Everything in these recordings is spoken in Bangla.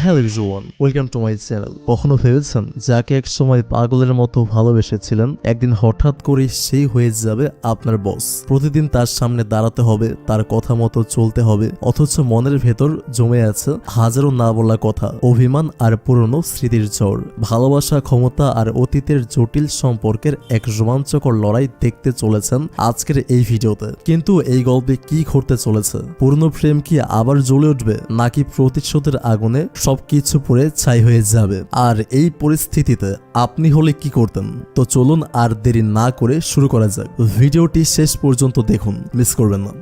Hello everyone, welcome to my channel. কখনো ভেবেছেন যাকে এক সময় পাগলের মতো ভালোবেসেছিলেন একদিন হঠাৎ করে সেই হয়ে যাবে আপনার বস? প্রতিদিন তার সামনে দাঁড়াতে হবে, তার কথা মতো চলতে হবে, অথচ মনের ভেতর জমে আছে হাজারো না বলা কথা, অভিমান আর পুরনো স্মৃতির ঝড়। ভালোবাসা, ক্ষমতা আর অতীতের জটিল সম্পর্কের এক রোমাঞ্চকর লড়াই দেখতে চলেছেন আজকের এই ভিডিওতে। কিন্তু এই গল্পে কি ঘটতে চলেছে? পুরনো প্রেম কি আবার জ্বলে উঠবে, নাকি প্রতিশোধের আগুনে সবকিছু পুড়ে ছাই হয়ে যাবে? আর এই পরিস্থিতিতে আপনি হলে কি করতেন? তো চলুন আর দেরি না করে শুরু করা যাক। ভিডিওটি শেষ পর্যন্ত দেখুন, মিস করবেন না।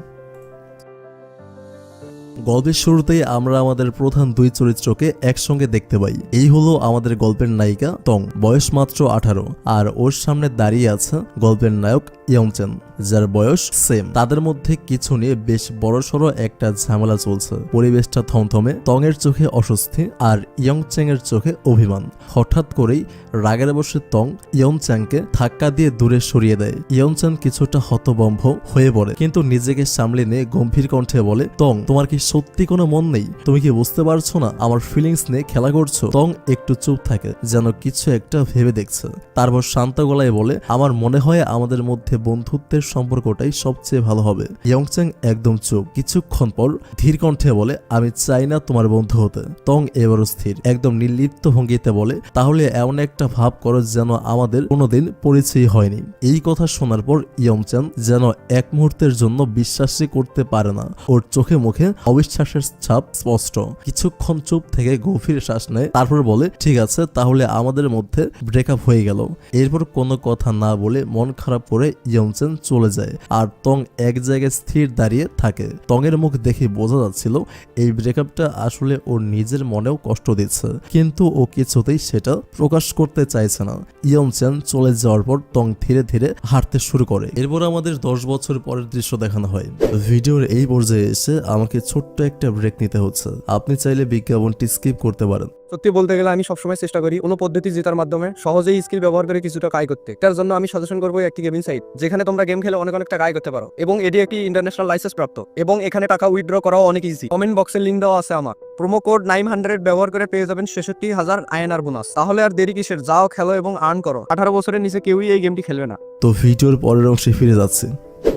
গল্পের শুরুতেই আমরা আমাদের প্রধান দুই চরিত্রকে একসঙ্গে দেখতে পাই। এই হলো আমাদের গল্পের নায়িকা তং, বয়স মাত্র 18, আর ওর সামনে দাঁড়িয়ে আছে গল্পের নায়ক ইয়ংচেন, যার বয়স সেম। তাদের মধ্যে কিছু নিয়ে বেশ বড়সড় একটা ঝামেলা চলছে। পরিবেশটা থমথমে, তং এর চোখে অস্বস্তি আর ইয়ংচেং এর চোখে অভিমান। হঠাৎ করেই রাগের বসে তং ইয়ংচ্যাংকে ধাক্কা দিয়ে দূরে সরিয়ে দেয়। ইয়ংচ্যাং কিছুটা হতভম্ব হয়ে পড়ে, কিন্তু নিজেকে সামলে নিয়ে গম্ভীর কণ্ঠে বলে, তং, তোমার কি সত্যি কোনো মন নেই? তুমি কি বুঝতে পারছো না আমার ফিলিংস নিয়ে খেলা করছো? তং একটু চুপ থাকে, যেন কিছু একটা ভেবে দেখছে। তারপর শান্ত গলায় বলে, আমার মনে হয় আমাদের মধ্যে বন্ধুত্বের সম্পর্কটাই সবচেয়ে ভালো হবে। ইয়ংচ্যাং একদম চুপ। কিছুক্ষণ পর ধীর কণ্ঠে বলে, আমি চাই না তোমার বন্ধু হতে। তং এবারও স্থির, একদম নির্লিপ্ত ভঙ্গিতে বলে, তাহলে এমন একটা ভাব করো যেন আমাদের কোনোদিন পরিচয় হয়নি। এই কথা শোনার পর ইয়ংচ্যাং যেন এক মুহূর্তের জন্য বিশ্বাসই করতে পারে না। ওর চোখে মুখে অবিশ্বাসের ছাপ স্পষ্ট। কিছুক্ষণ চুপ থেকে গভীর শ্বাস নেয়, তারপর বলে, ঠিক আছে, তাহলে আমাদের মধ্যে ব্রেকআপ হয়ে গেল। এরপর কোনো কথা না বলে মন খারাপ করে ইয়ংচ্যাং চলে যায়, আর তং এক জায়গায় স্থির দাঁড়িয়ে থাকে। তং এর মুখ দেখে বোঝা যাচ্ছিল এই ব্রেকআপটা আসলে ওর নিজের মনেও কষ্ট দিচ্ছে, কিন্তু ও কিছুতেই সেটা প্রকাশ করতে চাইছে না। ইয়ংচ্যাং চলে যাওয়ার পর তং ধীরে ধীরে হাঁটতে শুরু করে। এরপর আমাদের 10 বছর পরের দৃশ্য দেখানো হয়। ভিডিওর এই পর্যায়ে এসে আমাকে ছোট্ট একটা ব্রেক নিতে হচ্ছে। আপনি চাইলে বিজ্ঞাপনটি স্কিপ করতে পারেন। সত্যি বলতে গেলে আমি সবসময় চেষ্টা করি কোনো পদ্ধতি জেতার মাধ্যমে সহজেই স্কিল ব্যবহার করে কিছু টাকা আয় করতে। তার জন্য আমি সাজেশন করবো একটি গেমিং সাইট, যেখানে তোমরা গেম খেলে অনেক টাকা আয় করতে পারো, এবং এটি একটি ইন্টারন্যাশনাল লাইসেন্স প্রাপ্ত, এবং এখানে টাকা উইথড্র করাও অনেক ইজি। কমেন্ট বক্সের লিঙ্ক দেওয়া আছে আমার। প্রোমো কোড 900 ব্যবহার করে পেয়ে যাবেন 66,000 আইএনআর বোনাস। তাহলে আর দেরি কিসের, যাও খেলো এবং আর্ন করো। 18 বছরের নিচে কেউই এই গেমটি খেলবে না। তো ভিডিওর পরের অংশে ফিরে যাচ্ছে।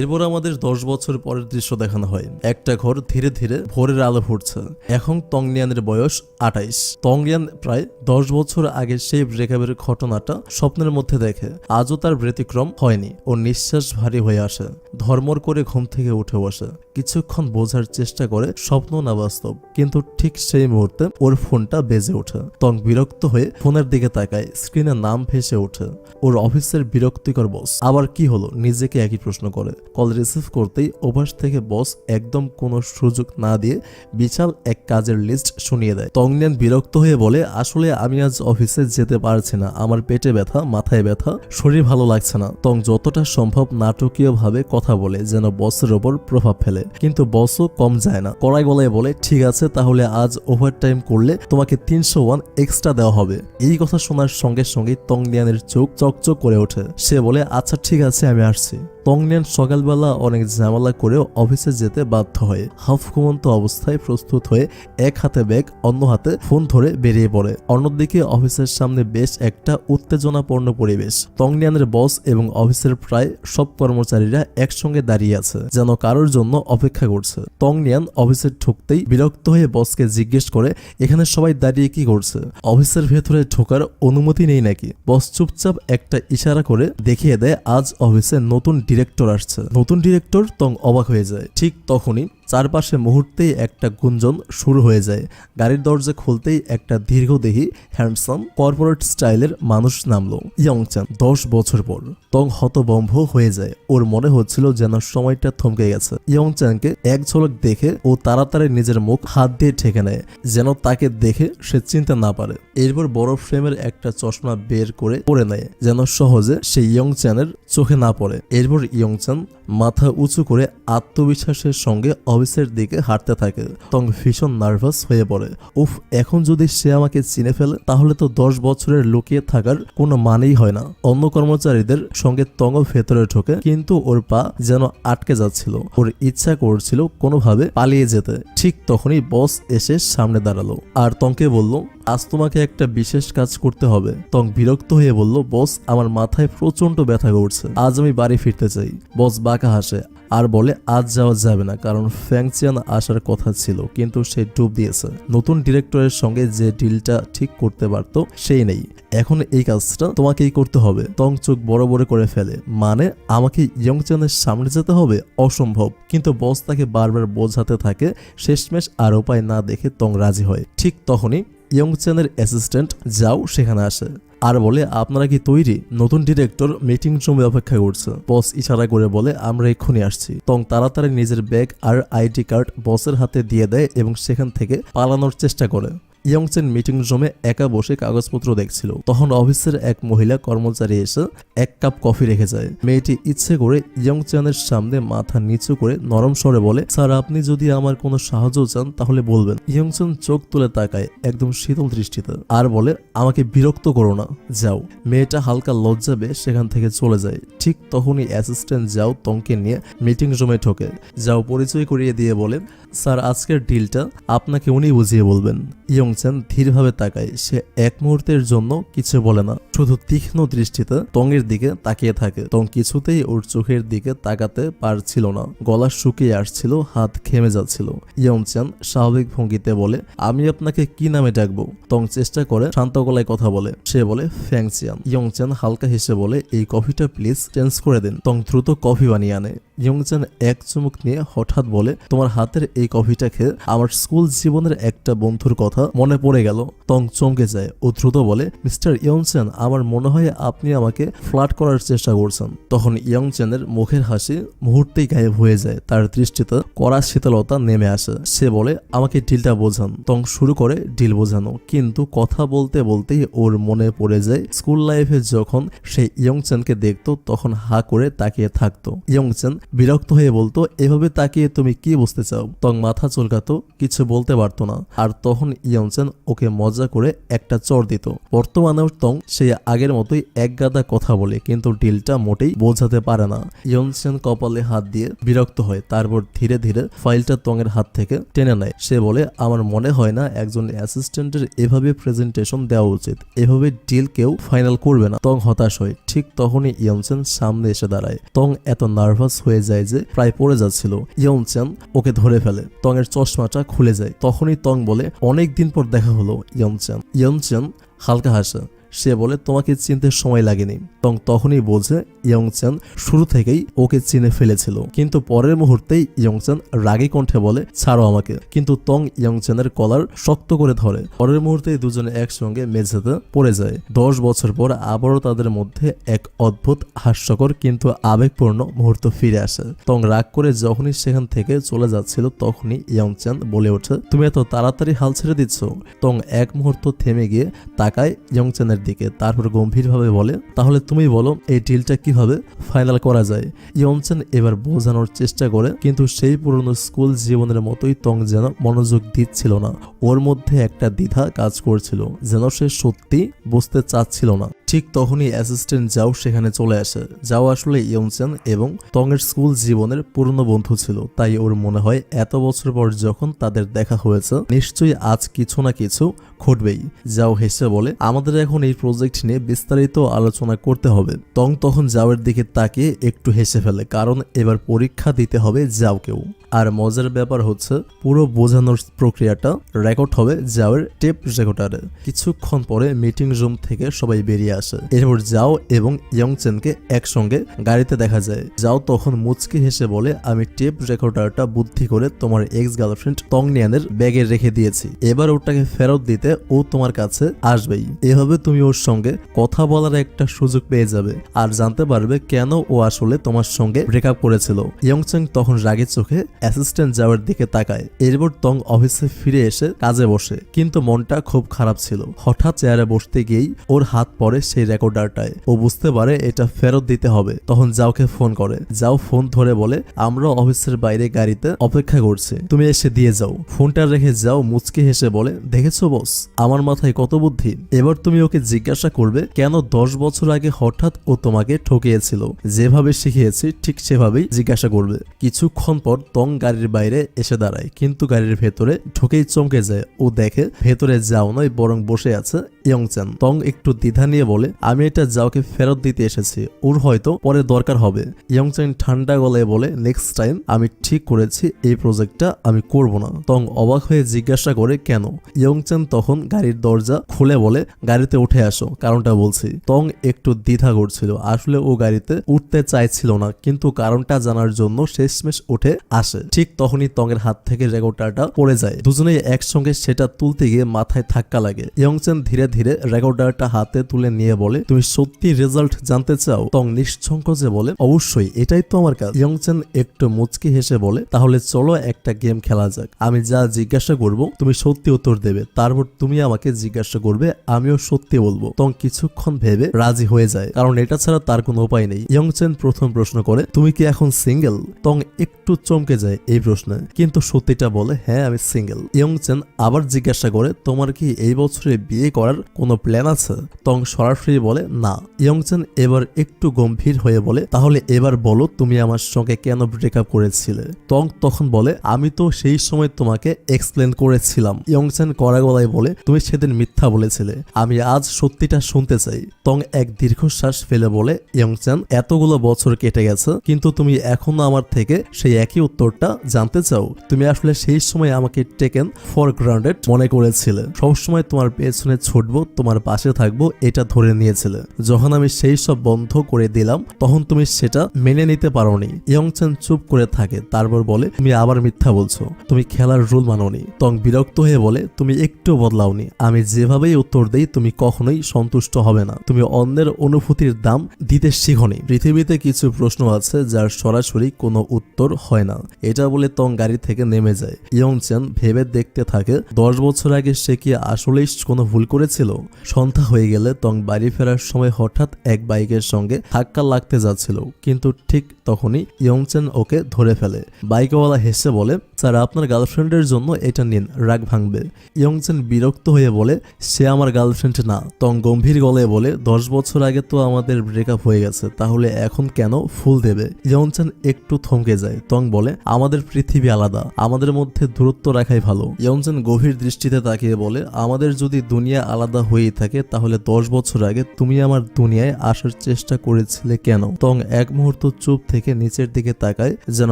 এরপর আমাদের 10 বছর পরের দৃশ্য দেখানো হয়। একটা ঘর ধীরে ধীরে ভোরের আলো ফুটছে। এখন তংলিয়ানের বয়স 28। তংলিয়ান প্রায় 10 বছর আগে সেই ব্রেকআপের ঘটনাটা স্বপ্নের মধ্যে দেখে। আজও তার ব্যতিক্রম হয়নি। ওর নিঃশ্বাস ভারী হয়ে আসে, ধর্মর করে ঘুম থেকে উঠে বসে। কিছুক্ষণ বোঝার চেষ্টা করে স্বপ্ন না বাস্তব, কিন্তু ঠিক সেই মুহূর্তে ওর ফোনটা বেজে ওঠে। তং বিরক্ত হয়ে ফোনের দিকে তাকায়, স্ক্রিনে নাম ভেসে ওঠে ওর অফিসের বিরক্তিকর বস। আবার কি হলো, নিজেকে একই প্রশ্ন করে। কল রিসিভ করতেই ওপাশ থেকে বস একদম কোনো সুযোগ না দিয়ে বিশাল এক কাজের লিস্ট শুনিয়ে দেয়। তংলিয়ান বিরক্ত হয়ে বলে, আসলে আমি আজ অফিসে যেতে পারছি না, আমার পেটে ব্যথা, মাথায় ব্যথা, শরীর ভালো লাগছে না। তং যতটা সম্ভব নাটকীয় ভাবে কথা বলে, যেন বসের ওপর প্রভাব ফেলে, কিন্তু বসও কম যায় না। কড়াই গলায় বলে, ঠিক আছে, তাহলে আজ ওভারটাইম করলে তোমাকে 301 এক্সট্রা দেওয়া হবে। এই কথা শোনার সঙ্গে সঙ্গে তংলিয়ানের চোখ চকচক করে ওঠে। সে বলে, আচ্ছা ঠিক আছে, আমি আসছি। তংলিয়ান সকালবেলা অনেক ঝামেলা করেও অফিসে যেতে বাধ্য হয়। হাফ ঘুমন্ত অবস্থায় প্রস্তুত হয়ে এক হাতে ব্যাগ, অন্য হাতে ফোন ধরে বেরিয়ে পড়ে। অন্যদিকে অফিসের সামনে বেশ একটা উত্তেজনাপূর্ণ পরিবেশ। তংলিয়ানের বস এবং অফিসের প্রায় সব কর্মচারীরা একসঙ্গে দাঁড়িয়ে আছে, যেন কারোর জন্য অপেক্ষা করছে। তংলিয়ান অফিসে ঢুকতেই বিরক্ত হয়ে বসকে জিজ্ঞেস করে, এখানে সবাই দাঁড়িয়ে কি করছে? অফিসের ভেতরে ঢোকার অনুমতি নেই নাকি? বস চুপচাপ একটা ইশারা করে দেখিয়ে দেয়, আজ অফিসে নতুন ডিরেক্টর আসছে। নতুন ডিরেক্টর? তং অবাক হয়ে যায়। ঠিক তখনই চারপাশে মুহূর্তেই একটা গুঞ্জন শুরু হয়ে যায়। গাড়ির দরজা খুলতেই একটা দীর্ঘদেহী, হ্যান্ডসাম, কর্পোরেট স্টাইলের মানুষ নামলো। ইয়ংচ্যাং 10 বছর পর। তং হতভম্ব হয়ে যায়। ওর মনে হচ্ছিল যেন সময়টা থমকে গেছে। ইয়ংচ্যাংকে এক ঝলক দেখে ও তাড়াতাড়ি নিজের মুখ হাত দিয়ে ঠেকে নেয়, যেন তাকে দেখে সে চিনতে না পারে। এরপর বড় ফ্রেমের একটা চশমা বের করে পরে নেয়, যেন সহজে সে ইয়ংচ্যাংয়ের চোখে না পড়ে। এরপর ইয়ংচ্যাং মাথা উঁচু করে আত্মবিশ্বাসের সঙ্গে অফিসের দিকে হাঁটতে থাকে। তং ভীষণ নার্ভাস হয়ে পড়ে। উফ, এখন যদি সে আমাকে চিনে ফেলে তাহলে তো 10 বছরের লুকিয়ে থাকার কোনো মানেই হয় না। অন্য কর্মচারীদের সঙ্গে তং ভেতরে ঢোকে, কিন্তু ওর পা যেন আটকে যাচ্ছিল। ওর ইচ্ছা করছিল কোনোভাবে পালিয়ে যেতে। ঠিক তখনই বস এসে সামনে দাঁড়ালো আর তংকে বলল, আজ তোমাকে একটা বিশেষ কাজ করতে হবে। তং বিরক্ত হয়ে বলল, বস, আমার মাথায় প্রচন্ড ব্যথা করছে, আজ আমি বাড়ি ফিরতে চাই। বস বাঁকা হাসে আর বলে, আজ যাওয়া যাবে না, কারণ ফ্যাংচিয়ান আসার কথা ছিল কিন্তু সে ডুব দিয়েছে। নতুন ডিরেক্টরের সঙ্গে যে ডিলটা ঠিক করতে পারত সেই নেই। এখন এই কাজটা তোমাকেই করতে হবে। তং চোখ বড় বড় করে ফেলে, মানে আমাকে ইয়ংচ্যানের সামনে যেতে হবে? অসম্ভব। কিন্তু বস তাকে বারবার বোঝাতে থাকে। শেষমেশ আর উপায় না দেখে তং রাজি হয়। ঠিক তখনই ইয়ংচ্যানের অ্যাসিস্ট্যান্ট যাও সেখানে আসে আর বলে, আপনারা কি তৈরি? নতুন ডিরেক্টর মিটিং রুমে অপেক্ষা করছে। বস ইশারা করে বলে, আমরা এক্ষুনি আসছি। তং তাড়াতাড়ি নিজের ব্যাগ আর আইডি কার্ড বসের হাতে দিয়ে দেয় এবং সেখান থেকে পালানোর চেষ্টা করে। ইয়ংচ্যান মিটিং রুমে একা বসে কাগজপত্র দেখছিল। তখন অফিসের এক মহিলা কর্মচারী এসে 1 কাপ কফি রেখে যায়। মেয়েটি ইচ্ছে করে ইয়ংচ্যানের সামনে মাথা নিচু করে নরম স্বরে বলে, স্যার, আপনি যদি আমার কোনো সাহায্য চান তাহলে বলবেন। ইয়ংচ্যান চোখ তুলে তাকায় একদম শীতল দৃষ্টিতে আর বলে, আমাকে বিরক্ত করো না, যাও। মেয়েটা হালকা লজ্জা পেয়ে সেখান থেকে চলে যায়। ঠিক তখনই অ্যাসিস্ট্যান্ট যাও তংকে নিয়ে মিটিং রুমে ঢোকে। যাও পরিচয় করিয়ে দিয়ে বলে, স্যার, আজকের ডিলটা আপনাকে উনি বুঝিয়ে বলবেন। ইয়ংচ্যান ধীরভাবে তাকায়। সে এক মুহূর্তের জন্য কিছু বলে না, শুধু তীক্ষ্ণ দৃষ্টিতে তংয়ের দিকে তাকিয়ে থাকে। তং কিছুতেই ওর চোখের দিকে তাকাতে পারছিল না। গলা শুকিয়ে আসছিল, হাত ঘেমে যাচ্ছিল। ইয়ংচ্যান স্বাভাবিক ভঙ্গিতে বলে, আমি আপনাকে কি নামে ডাকবো? তং চেষ্টা করে শান্ত গলায় কথা বলে। সে বলে, ফ্যাংচিয়ান। ইয়ংচ্যান হালকা হেসে বলে, এই কফিটা প্লিজ চেঞ্জ করে দিন। তং দ্রুত কফি বানিয়ে আনে। ইয়ংচ্যান এক চুমুক নিয়ে হঠাৎ বলে, তোমার হাতের এই কফিটা খেয়ে আমার স্কুল জীবনের একটা বন্ধুর কথা মনে পড়ে গেল। তং চমকে যায়। ও দ্রুত বলে, মিস্টার ইয়ংচ্যান, আমার মনে হয় আপনি আমাকে ফ্লার্ট করার চেষ্টা করছেন। তখন ইয়ংচ্যানের মুখের হাসি মুহূর্তেই গায়েব হয়ে যায়। তার দৃষ্টিতে কড়া শীতলতা নেমে আসে। সে বলে, আমাকে ডিলটা বোঝান। তং শুরু করে ডিল বোঝানো, কিন্তু কথা বলতে বলতেই ওর মনে পড়ে যায় স্কুল লাইফে যখন সে ইয়ংচ্যানকে দেখতো তখন হা করে তাকিয়ে থাকতো। ইয়ংচ্যান বিরক্ত হয়ে বলতো, এভাবে তাকিয়ে তুমি কি বুঝতে চাও? তং মাথা চুলকাতো, কিছু বলতে পারতো না। আর তখন ইয়ংচ্যান ওকে মজা করে একটা চড় দিত। বর্তমানেও তং সেই আগের মতোই এক গাদা কথা বলে, কিন্তু ডিলটা মোটেই বোঝাতে পারে না। ইয়ংচ্যান কপালে হাত দিয়ে বিরক্ত হয়। তারপর ধীরে ধীরে ফাইলটা তংয়ের হাত থেকে টেনে নেয়। সে বলে, আমার মনে হয় না একজন অ্যাসিস্ট্যান্টের এভাবে প্রেজেন্টেশন দেওয়া উচিত। এভাবে ডিল কেউ ফাইনাল করবে না। তং হতাশ হয়। ঠিক তখনই ইয়ংচ্যান সামনে এসে দাঁড়ায়। তং এত নার্ভাস হয়ে যায় যে প্রায় পড়ে যাচ্ছিল। ইয়ংচ্যান ওকে ধরে ফেলে। তং এর চশমাটা খুলে যায়। তখনই তং বলে, অনেক দিন পর দেখা হলো ইয়ংচ্যান। ইয়ংচ্যান হালকা হাসে। সে বলে, তোমাকে চিনতে সময় লাগেনি। তং তখনই বোঝে ইয়ংচ্যান শুরু থেকেই ওকে চিনে ফেলেছিল। কিন্তু পরের মুহূর্তেই ইয়ংচ্যান রাগী কণ্ঠে বলে, ছাড়ো আমাকে। কিন্তু তং ইয়ংচ্যানের কলার শক্ত করে ধরে। পরের মুহূর্তেই দুজনে একসঙ্গে মেঝেতে পড়ে যায়। 10 বছর পর আবারও তাদের মধ্যে এক অদ্ভুত হাস্যকর কিন্তু আবেগপূর্ণ মুহূর্ত ফিরে আসে। তং রাগ করে যখনই সেখান থেকে চলে যাচ্ছিল তখনই ইয়ংচ্যান বলে ওঠে, তুমি এত তাড়াতাড়ি হাল ছেড়ে দিচ্ছ? তং এক মুহূর্ত থেমে গিয়ে তাকায় ইয়ংচ্যানের দিকে। তারপর গম্ভীরভাবে বলে, তাহলে তুমি বলো এই ডিলটা কিভাবে ফাইনাল করা যায়? ইয়ংচ্যান এবার বোঝানোর চেষ্টা করে, কিন্তু সেই পুরনো স্কুল জীবনের মতোই তং যেন মনোযোগ দিচ্ছিল না। ওর মধ্যে একটা দ্বিধা কাজ করছিল, যেন সে সত্যি বুঝতে চাচ্ছিল না। ঠিক তখনই অ্যাসিস্ট্যান্ট যাও সেখানে চলে আসে। যাও আসলে ইয়ংচ্যান এবং তংয়ের স্কুল জীবনের পুরনো বন্ধু ছিল। তাই ওর মনে হয় এত বছর পর যখন তাদের দেখা হয়েছে নিশ্চয়ই আজ কিছু না কিছু ঘটবেই। যাও হেসে বলে, আমাদের এখন এই প্রজেক্ট নিয়ে বিস্তারিত আলোচনা করতে হবে। তং তখন যাওয়ের দিকে তাকিয়ে একটু হেসে ফেলে, কারণ এবার পরীক্ষা দিতে হবে যাওকেও। আর মজার ব্যাপার হচ্ছে পুরো বোঝানোর প্রক্রিয়াটা রেকর্ড হবে যাওয়ের টেপ রেকর্ডারে। কিছুক্ষণ পরে মিটিং রুম থেকে সবাই বেরিয়ে আসে। এরপর যাও এবং ইয়ংচ্যানকে একসঙ্গে গাড়িতে দেখা যায়। যাও তখন মুচকি হেসে বলে, আমি টেপ রেকর্ডারটা বুদ্ধি করে তোমার এক্স গার্লফ্রেন্ড তংনিয়ানের ব্যাগে রেখে দিয়েছি। এবার ওটাকে ফেরত দিতে ও তোমার কাছে আসবেই। এভাবে তুমি ওর সঙ্গে কথা বলার একটা সুযোগ পেয়ে যাবে আর জানতে পারবে কেন ও আসলে তোমার সঙ্গে ব্রেকআপ করেছিল। ইয়ংচ্যান তখন রাগে চোখে অ্যাসিস্ট্যান্ট যাওয়ার দিকে তাকায়। এরপর তং অফিসে ফিরে এসে কাজে বসে, কিন্তু মনটা খুব খারাপ ছিল। হঠাৎ চেয়ারে বসতে গিয়েই ওর হাত পড়ে সেই রেকর্ডারটায়। ও বুঝতে পারে এটা ফেরত দিতে হবে। তখন জাওকে ফোন করে। জাও ফোন ধরে বলে, আমরা অফিসের বাইরে গাড়িতে অপেক্ষা করছি, তুমি এসে দিয়ে যাও। ফোনটা রেখে যাও মুচকি হেসে বলে, দেখেছো বস, আমার মাথায় কত বুদ্ধি। এবার তুমি ওকে জিজ্ঞাসা করবে কেন 10 বছর আগে হঠাৎ ও তোমাকে ঠকিয়েছিল। যেভাবে শিখিয়েছি ঠিক সেভাবেই জিজ্ঞাসা করবে। কিছুক্ষণ পর তং গাড়ির বাইরে এসে দাঁড়ায়, কিন্তু গাড়ির ভেতরে ঢুকেই চমকে যায়। ও দেখে ভেতরে যাও নয় বরং বসে আছে ইয়ংচ্যান। তং একটু দ্বিধা নিয়ে বলে, আমি এটা যাওকে ফেরত দিতে এসেছি, ওর হয়তো পরে দরকার হবে। ইয়ংচ্যান ঠান্ডা গলায় বলে, নেক্সট টাইম আমি ঠিক করেছি এই প্রজেক্টটা আমি করব না। তং অবাক হয়ে জিজ্ঞাসা করে কেন। ইয়ংচ্যান তখন গাড়ির দরজা খুলে বলে, গাড়িতে উঠে আসো, কারণটা বলছি। তং একটু দ্বিধা করছিল, আসলে ও গাড়িতে উঠতে চাইছিল না, কিন্তু কারণটা জানার জন্য শেষমেশ উঠে আসে। ঠিক তখনই তং এর হাত থেকে রেকর্ডারটা পড়ে যায়। দুজনেই একসঙ্গে সেটা তুলতে গিয়ে মাথায় ধাক্কা লাগে। ইয়ংচ্যান ধীরে ধীরে রেকর্ডারটা হাতে তুলে নিয়ে বলে, তুমি সত্যি রেজাল্ট জানতে চাও? তং নিঃসংকোচে বলে, অবশ্যই, এটাই তো আমার কাজ। ইয়ংচ্যান একটু মুচকি হেসে বলে, তাহলে চলো একটা গেম খেলা যাক। আমি যা জিজ্ঞাসা করব তুমি সত্যি উত্তর দেবে, তারপর তুমি আমাকে জিজ্ঞাসা করবে, আমিও সত্যি বলবো। তং কিছুক্ষণ ভেবে রাজি হয়ে যায়, কারণ এটা ছাড়া তার কোনো উপায় নেই। ইয়ংচ্যান প্রথম প্রশ্ন করে, তুমি কি এখন সিঙ্গেল? তং একটু চমকে যায় এই প্রশ্নে, কিন্তু সত্যিটা বলে, হ্যাঁ আমি সিঙ্গেল। ইয়ংচ্যান আবার জিজ্ঞাসা করে, তোমার কি এই বছরে বিয়ে করার কোনো প্ল্যান আছে? তং সরাসরি বলে, না। ইয়ংচ্যান এবার একটু গম্ভীর হয়ে বলে, তাহলে এবার বলো তুমি আমার সঙ্গে কেন ব্রেকআপ করেছিলে? তং তখন বলে, আমি তো সেই সময় তোমাকে এক্সপ্লেন করেছিলাম। ইয়ংচ্যান কড়া গলায় বলে, তুমি সেদিন মিথ্যা বলেছিলে, আমি আজ সত্যিটা শুনতে চাই। তং এক দীর্ঘশ্বাস ফেলে বলে, ইয়ংচ্যান এতগুলো বছর কেটে গেছে, কিন্তু তুমি এখনো আমার থেকে সেই একই উত্তরটা জানতে চাও? তুমি আসলে সেই সময় আমাকে টেকেন ফর গ্রান্টেড মনে করেছিলে, সবসময় তোমার পেছনে ছুটবো, তোমার পাশে থাকবো এটা ধরে নিয়েছিলে। যখন আমি সেই সব বন্ধ করে দিলাম তখন তুমি সেটা মেনে নিতে পারোনি। ইয়ংচ্যান চুপ করে থাকে, তারপর বলে, তুমি আবার মিথ্যা বলছো, তুমি খেলার রুল মানোনি। তং বিরক্ত হয়ে বলে, তুমি একটু বদলাওনি, আমি যেভাবেই উত্তর দেই তুমি কখনোই সন্তুষ্ট হবে না, তুমি অন্যের অনুভূতির দাম দিতে শিখোনি। পৃথিবীতে কিছু প্রশ্ন আছে যার সরাসরি কোনো উত্তর হয় না। এটা বলে তং গাড়ি থেকে নেমে যায়। ইয়ংচ্যান ভেবে দেখতে থাকে 10 বছর আগে সে কি আসলেই কোনো ভুল করেছিল। সন্ধ্যা হয়ে গেলে তং বাড়ি ফেরার সময় হঠাৎ এক বাইকের সঙ্গে ধাক্কা লাগতে যাচ্ছিল, কিন্তু ঠিক তখনই ইয়ংচ্যান ওকে ধরে ফেলে। বাইকওয়ালা হেসে বলে, স্যার আপনার গার্লফ্রেন্ডের জন্য এটা নিন, রাগ ভাঙবে। ইয়ংচ্যান বিরক্ত হয়ে বলে, সে আমার গার্লফ্রেন্ড না। তং গম্ভীর গলায় বলে, 10 বছর আগে তো আমাদের ব্রেকআপ হয়ে গেছে, তাহলে এখন কেন ফুল দেবে? ইয়ংচ্যান একটু থমকে যায়। তং বলে, আমাদের পৃথিবী আলাদা, আমাদের মধ্যে দূরত্ব রাখাই ভালো। ইয়ংচ্যান গভীর দৃষ্টিতে তাকিয়ে বলে, আমাদের যদি দুনিয়া আলাদা হয়েই থাকে তাহলে 10 বছর আগে তুমি আমার দুনিয়ায় আসার চেষ্টা করেছিলে কেন? তং এক মুহূর্ত চুপ থেকে নিচের দিকে তাকায়, যেন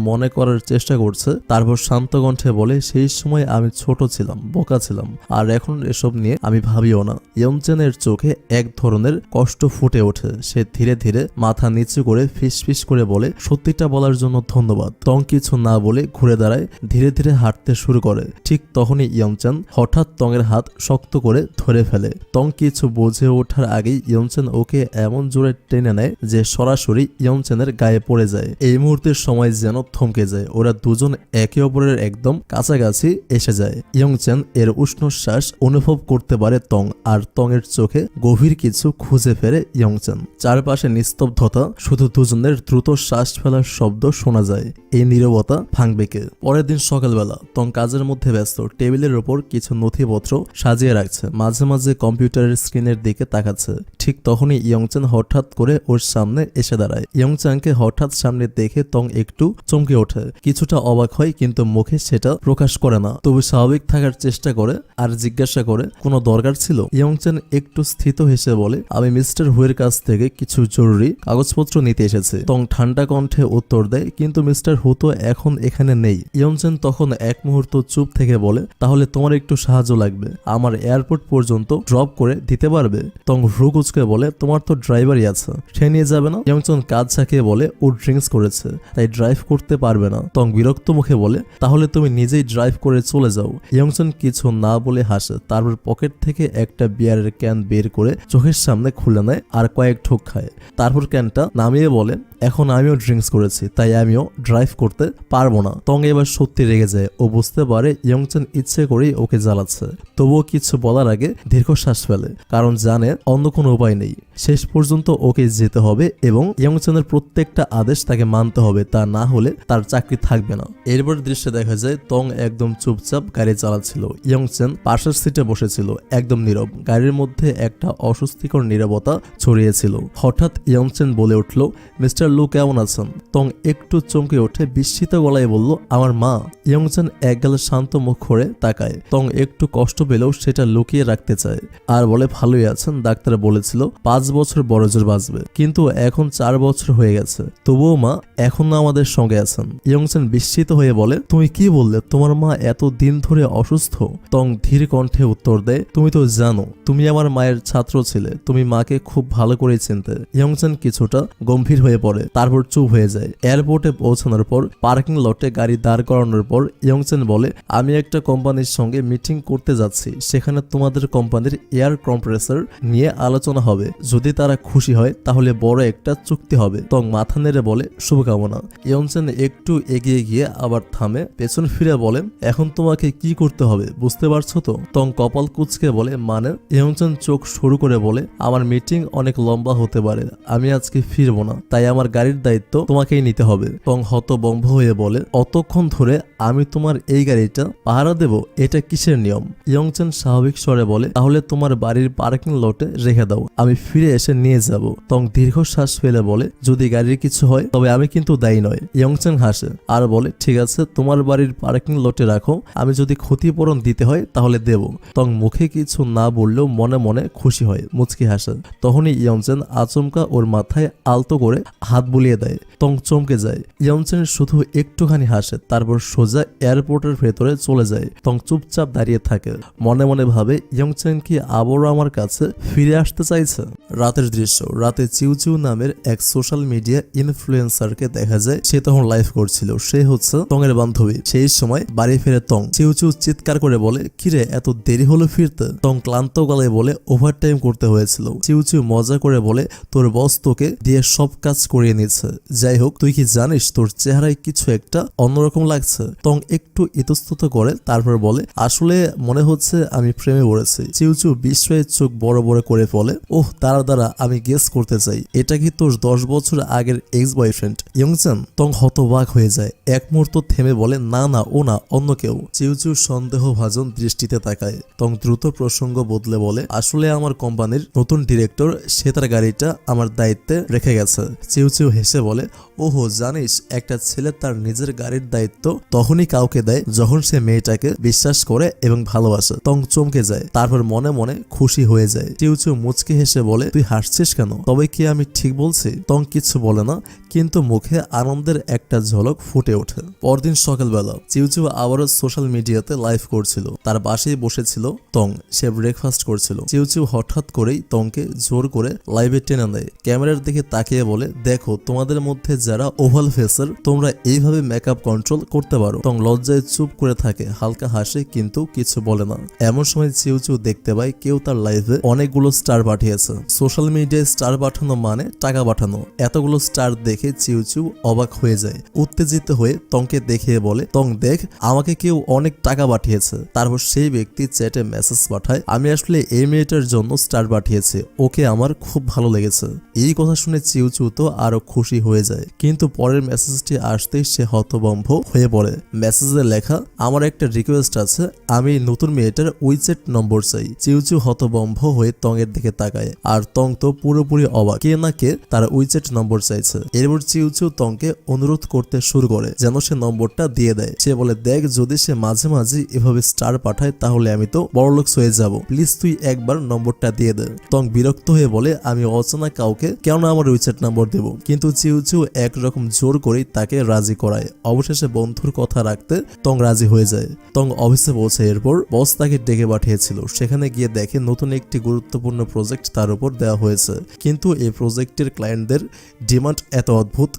মনে করার চেষ্টা করছে। তারপর শান্ত কণ্ঠে বলে, সেই সময় আমি ছোট ছিলাম, বোকা ছিলাম, আর এখন এসব নিয়ে আমি ভাবিও না। ইয়ংচ্যানের চোখে এক ধরনের কষ্ট ফুটে ওঠে। সে ধীরে ধীরে মাথা নিচু করে ফিসফিস করে বলে, সত্যিটা বলার জন্য ধন্যবাদ। তং কিছু না বলে ঘুরে দাঁড়ায়, ধীরে ধীরে হাঁটতে শুরু করে। ঠিক তখনই ইয়ংচ্যান হঠাৎ তং এর হাত শক্ত করে ধরে ফেলে। তং কিছু বুঝে ওঠার আগেই ইয়ংচ্যান ওকে এমন জোরে টেনে নেয় যে সরাসরি ইয়ংচ্যানের গায়ে পড়ে যায়। এই মুহূর্তের সময় যেন থমকে যায়, ওরা দুজন একে অপরের একদম কাছাকাছি এসে যায়। ইয়ংচ্যান এর উষ্ণ শ্বাস অনুভব করতে পারে তং, আর তং এর চোখে গভীর কিছু খুঁজে ফেরে ইয়ংচ্যান। চারপাশে নিস্তব্ধতা, শুধু দুজনের দ্রুত শ্বাস ফেলার শব্দ শোনা যায়। এই নীরবতা ভাঙবে কে? পরের দিন সকালবেলা তং কাজের মধ্যে ব্যস্ত, টেবিলের ওপর কিছু নথিপত্র সাজিয়ে রাখছে, মাঝে মাঝে কম্পিউটারের স্ক্রিনের দিকে তাকাচ্ছে। ঠিক তখনই ইয়ংচ্যান হঠাৎ করে ওর সামনে এসে দাঁড়ায়। ইয়ংচ্যানকে হঠাৎ সামনে দেখে তং একটু চমকে ওঠে, কিছুটা অবাক হয়, কিন্তু মুখে সেটা প্রকাশ করে না। তবু স্বাভাবিক থাকার চেষ্টা করে আর জিজ্ঞাসা করে, কোনো দরকার ছিল? ইয়ংচ্যান একটু স্থিত হেসে বলে, আমি মিস্টার হুয়ের কাছ থেকে কিছু জরুরি কাগজপত্র নিতে এসেছি। তং ঠান্ডা কণ্ঠে উত্তর দেয়, কিন্তু মিস্টার হু তো এখন এখানে নেই। ইয়ংচ্যান তখন এক মুহূর্ত চুপ থেকে বলে, তাহলে তোমার একটু সাহায্য লাগবে, আমার এয়ারপোর্ট পর্যন্ত ড্রপ করে দিতে পারবে? তং ভ্রু কুচকে বলে, তোমার তো ড্রাইভারই আছে, সে নিয়ে যাবে না? ইয়ংচ্যান কাজ ঝাঁকিয়ে বলে, ও ড্রিঙ্কস করেছে তাই ড্রাইভ করতে পারবে না। তং বিরক্ত মুখে বলে, তাহলে তুমি নিজেই ড্রাইভ করে চলে যাও। ইয়ংচ্যান কিছু না বলে হাসে, তারপর পকেট থেকে একটা বিয়ারের ক্যান বের করে চোখের সামনে খুলে নেয় আর কয়েক ঠোক খায়। তারপর ক্যানটা নামিয়ে বলে, এখন আমিও ড্রিঙ্কস করেছি তাই আমিও ড্রাইভ করতে পারবো না। তং এবার সত্যি রেগে যায়, ও বুঝতে পারে ইয়ংচ্যান ইচ্ছে করেই ওকে জ্বালাচ্ছে। তবুও কিছু বলার আগে দীর্ঘশ্বাস ফেলে, কারণ জানে অন্য অন্য কোনো উপায় নেই। শেষ পর্যন্ত ওকে যেতে হবে এবং ইয়ংচেনের প্রত্যেকটা আদেশ তাকে মানতে হবে, তা না হলে তার চাকরি থাকবে না। এরপর দৃশ্যে দেখা যায় তং একদম চুপচাপ গাড়ি চালাচ্ছিল। ইয়ংচেন পাশের সিটে বসেছিল, একদম নীরব। গাড়ির মধ্যে একটা অস্বস্তিকর নীরবতা ছড়িয়েছিল। হঠাৎ ইয়ংচেন বলে উঠল, মিস্টার লু কেমন আছেন? তং একটু চমকে ওঠে, বিস্মিত গলায় বলল, আমার মা। ইয়ংচেন একগালে শান্ত মুখ করে তাকায়। তং একটু কষ্ট পেলেও সেটা লুকিয়ে রাখতে চায় আর বলে, ভালোই আছেন, ডাক্তার বলেছিল 5 বছর বড় জোর বাঁচবে, কিন্তু এখন 4 বছর হয়ে গেছে, তবুও মা এখনো আমাদের সঙ্গে আছেন। ইয়ংচেন বিস্মিত হয়ে বলে, তুমি কি বললে? তোমার মা এত দিন ধরে অসুস্থ? তং ধীর কণ্ঠে উত্তর দেয়, তুমি তো জানো তুমি আমার মায়ের ছাত্র ছিলে, তুমি মাকে খুব ভালো করে চিনতে। ইয়ংচেন কিছুটা গম্ভীর হয়ে পড়ে, তারপর চুপ হয়ে যায়। এয়ারপোর্টে পৌঁছানোর পর পার্কিং লটে গাড়ি দাঁড় করানোর পর ইয়ংচেন বলে, আমি একটা কোম্পানির সঙ্গে মিটিং করতে যাচ্ছি, সেখানে তোমাদের কোম্পানির এয়ার কম্প্রেসর নিয়ে আলোচনা হবে। যদি তারা খুশি হয় তাহলে বড় একটা চুক্তি হবে। তং মাথা নেড়ে বলে, শুভকামনা। ইয়ংচেন একটু এগিয়ে গিয়ে আবার থামে, পেছন ফিরে বলে, এখন তোমাকে কি করতে হবে বুঝতে পারছো তো? তং কপাল কুঁচকে বলে, মানে? ইয়ংচেন চোখ শুরু করে বলে, আমার মিটিং অনেক লম্বা হতে পারে, আমি আজকে ফিরবো না, তাই আমার গাড়ির দায়িত্ব তোমাকেই নিতে হবে। তং হতবম্ব হয়ে বলে, অতক্ষণ ধরে আমি তোমার এই গাড়িটা পাহারা দেব, এটা কিসের নিয়ম? ইয়ংচেন স্বাভাবিক স্বরে বলে, তাহলে তোমার বাড়ির পার্কিং লটে রেখে দাও, আমি ফিরে এসে নিয়ে যাব। তং দীর্ঘশ্বাস ফেলে বলে, যদি গাড়ির কিছু হয় তবে আমি কিন্তু দায়ী নয়। ইয়ংচেন হাসে আর বলে, ঠিক আছে, তোমার বাড়ির পার্কিং লটে রাখো, আমি যদি ক্ষতিপূরণ দিতে হয় তাহলে দেব। তং মুখে কিছু না বললেও মনে মনে খুশি হয়, মুচকি হাসে। তখনই ইয়ংচেন আচমকা ওর মাথায় আলতো করে হাত বুলিয়ে দেয়। তং চমকে যায়। ইয়ংচেন শুধু একটুখানি হাসে, তারপর সোজা এয়ারপোর্টের ভেতরে চলে যায়। তং চুপচাপ দাঁড়িয়ে থাকে, মনে মনে ভাবে, ইয়ংচেন কি আবারও আমার কাছে ফিরে আসতে চাইছে? রাতের দৃশ্য। রাতে চিউচিউ নামের এক সোশ্যাল মিডিয়া ইনফ্লুয়েন্সারকে দেখা যায়, সে তখন লাইভ করছিল। সে হচ্ছে তং এর বান্ধবী। সেই সময় বাড়ি ফিরে তং। চিউচিউ চিৎকার করে বলে, কিরে এত দেরি হলো ফিরতে? তং ক্লান্ত গলায় বলে, ওভারটাইম করতে হয়েছিল। চিউচিউ মজা করে বলে, তোর বস তোকে দিয়ে সব কাজ করিয়ে নিচ্ছে। যাই হোক, তুই কি জানিস তোর চেহারায় কিছু একটা অন্যরকম লাগছে? তং একটু ইতস্তত করে, তারপর বলে, আসলে মনে হচ্ছে আমি প্রেমে পড়েছি। চিউচিউ বিস্ময়ে চোখ বড় বড় করে বলে, ওহ দাঁড়া দাঁড়া, আমি গেস করতে চাই, এটা কি তোর 10 বছর আগের এক্স বয়ফ্রেন্ড ইয়ংচেন? তং হতবাক হয়ে যায়, এক মুহূর্ত থেমে বলে, না না, ও না, অন্য কেউ। চিউচিউ সন্দেহভাজন দৃষ্টিতে তাকায়। তং দ্রুত প্রসঙ্গ বদলে বলে, আসলে আমার কোম্পানির নতুন ডিরেক্টর, সে তার গাড়িটা আমার দায়িত্বে রেখে গেছে। চিউচিউ হেসে বলে, ওহো, জানিস একটা ছেলে তার নিজের গাড়ির দায়িত্ব তখনই কাউকে দেয় যখন সে মেয়েটাকে বিশ্বাস করে এবং ভালোবাসে। তং চমকে যায়, তারপর মনে মনে খুশি হয়ে যায়। চিউচিউ মুচকি হেসে বলে, তুই হাসছিস কেন? তবে কি আমি ঠিক বলছি? তং কিছু বলে না, কিন্তু মুখে আনন্দের একটা ঝলক ফুটে ওঠে। পরদিন সকালবেলা চিউচিউ আবারও সোশ্যাল মিডিয়াতে লাইভ করছিল। তার পাশেই বসেছিল তং, সে ব্রেকফাস্ট করছিল। চিউচিউ হঠাৎ করেই তংকে জোর করে লাইভে টেনে নেয়, ক্যামেরার দিকে তাকিয়ে বলে, দেখো তোমাদের মধ্যে যারা ওভাল ফেসের, তোমরা এইভাবে মেকআপ কন্ট্রোল করতে পারো। তং লজ্জায় চুপ করে থাকে, হালকা হাসে কিন্তু কিছু বলে না। এমন সময় চিউচিউ দেখতে পায় কেউ তার লাইভে অনেকগুলো স্টার পাঠিয়েছে। সোশ্যাল মিডিয়ায় স্টার পাঠানো মানে টাকা পাঠানো। এতগুলো স্টার দেখে চিউচিউ অবাক হয়ে যায়। উত্তেজিত হয়ে তংকে দেখিয়ে বলে, তং দেখ, আমাকে কেউ অনেক টাকা পাঠিয়েছে। তারপর সেই ব্যক্তি চ্যাটে মেসেজ পাঠায়, আমি আসলে এই মেয়েটার জন্য স্টার পাঠিয়েছি, ওকে আমার খুব ভালো লেগেছে। এই কথা শুনে চিউচিউ তো আরো খুশি হয়ে যায়, কিন্তু পরের মেসেজটি আসতেই সে হতভম্ব হয়ে পড়ে। মেসেজে লেখা, আমার একটা রিকোয়েস্ট আছে, আমি নতুন মেয়েটার উইচ্যাট নম্বর চাই। চিউচিউ হতভম্ব হয়ে তং এর দিকে তাকায়, আর তং তো পুরোপুরি অবাক, কে না কে তার উইচ্যাট নম্বর চাইছে। এরপর চিউচিউ তংকে অনুরোধ করতে শুরু করে যেন সে নম্বরটা দিয়ে দেয়। সে বলে, দেখ, যদি সে মাঝে মাঝে এভাবে স্টার পাঠায় তাহলে আমি তো বড়লোক হয়ে যাব, প্লিজ তুই একবার নম্বরটা দিয়ে দে। তং বিরক্ত হয়ে বলে, আমি অচেনা কাউকে কেন আমার উইচ্যাট নম্বর দেব? কিন্তু চিউচিউ একরকম জোর করেই তাকে রাজি করায়। অবশেষে বন্ধুর কথা রাখতে তং রাজি হয়ে যায়। তং অফিসে পৌঁছে, এরপর বস তাকে ডেকে পাঠিয়েছিল। সেখানে গিয়ে দেখে নতুন একটি গুরুত্বপূর্ণ প্রজেক্ট তার উপর দেওয়া হয়েছে, কিন্তু এই প্রজেক্টের ক্লায়েন্টদের ডিমান্ড এত অদ্ভুত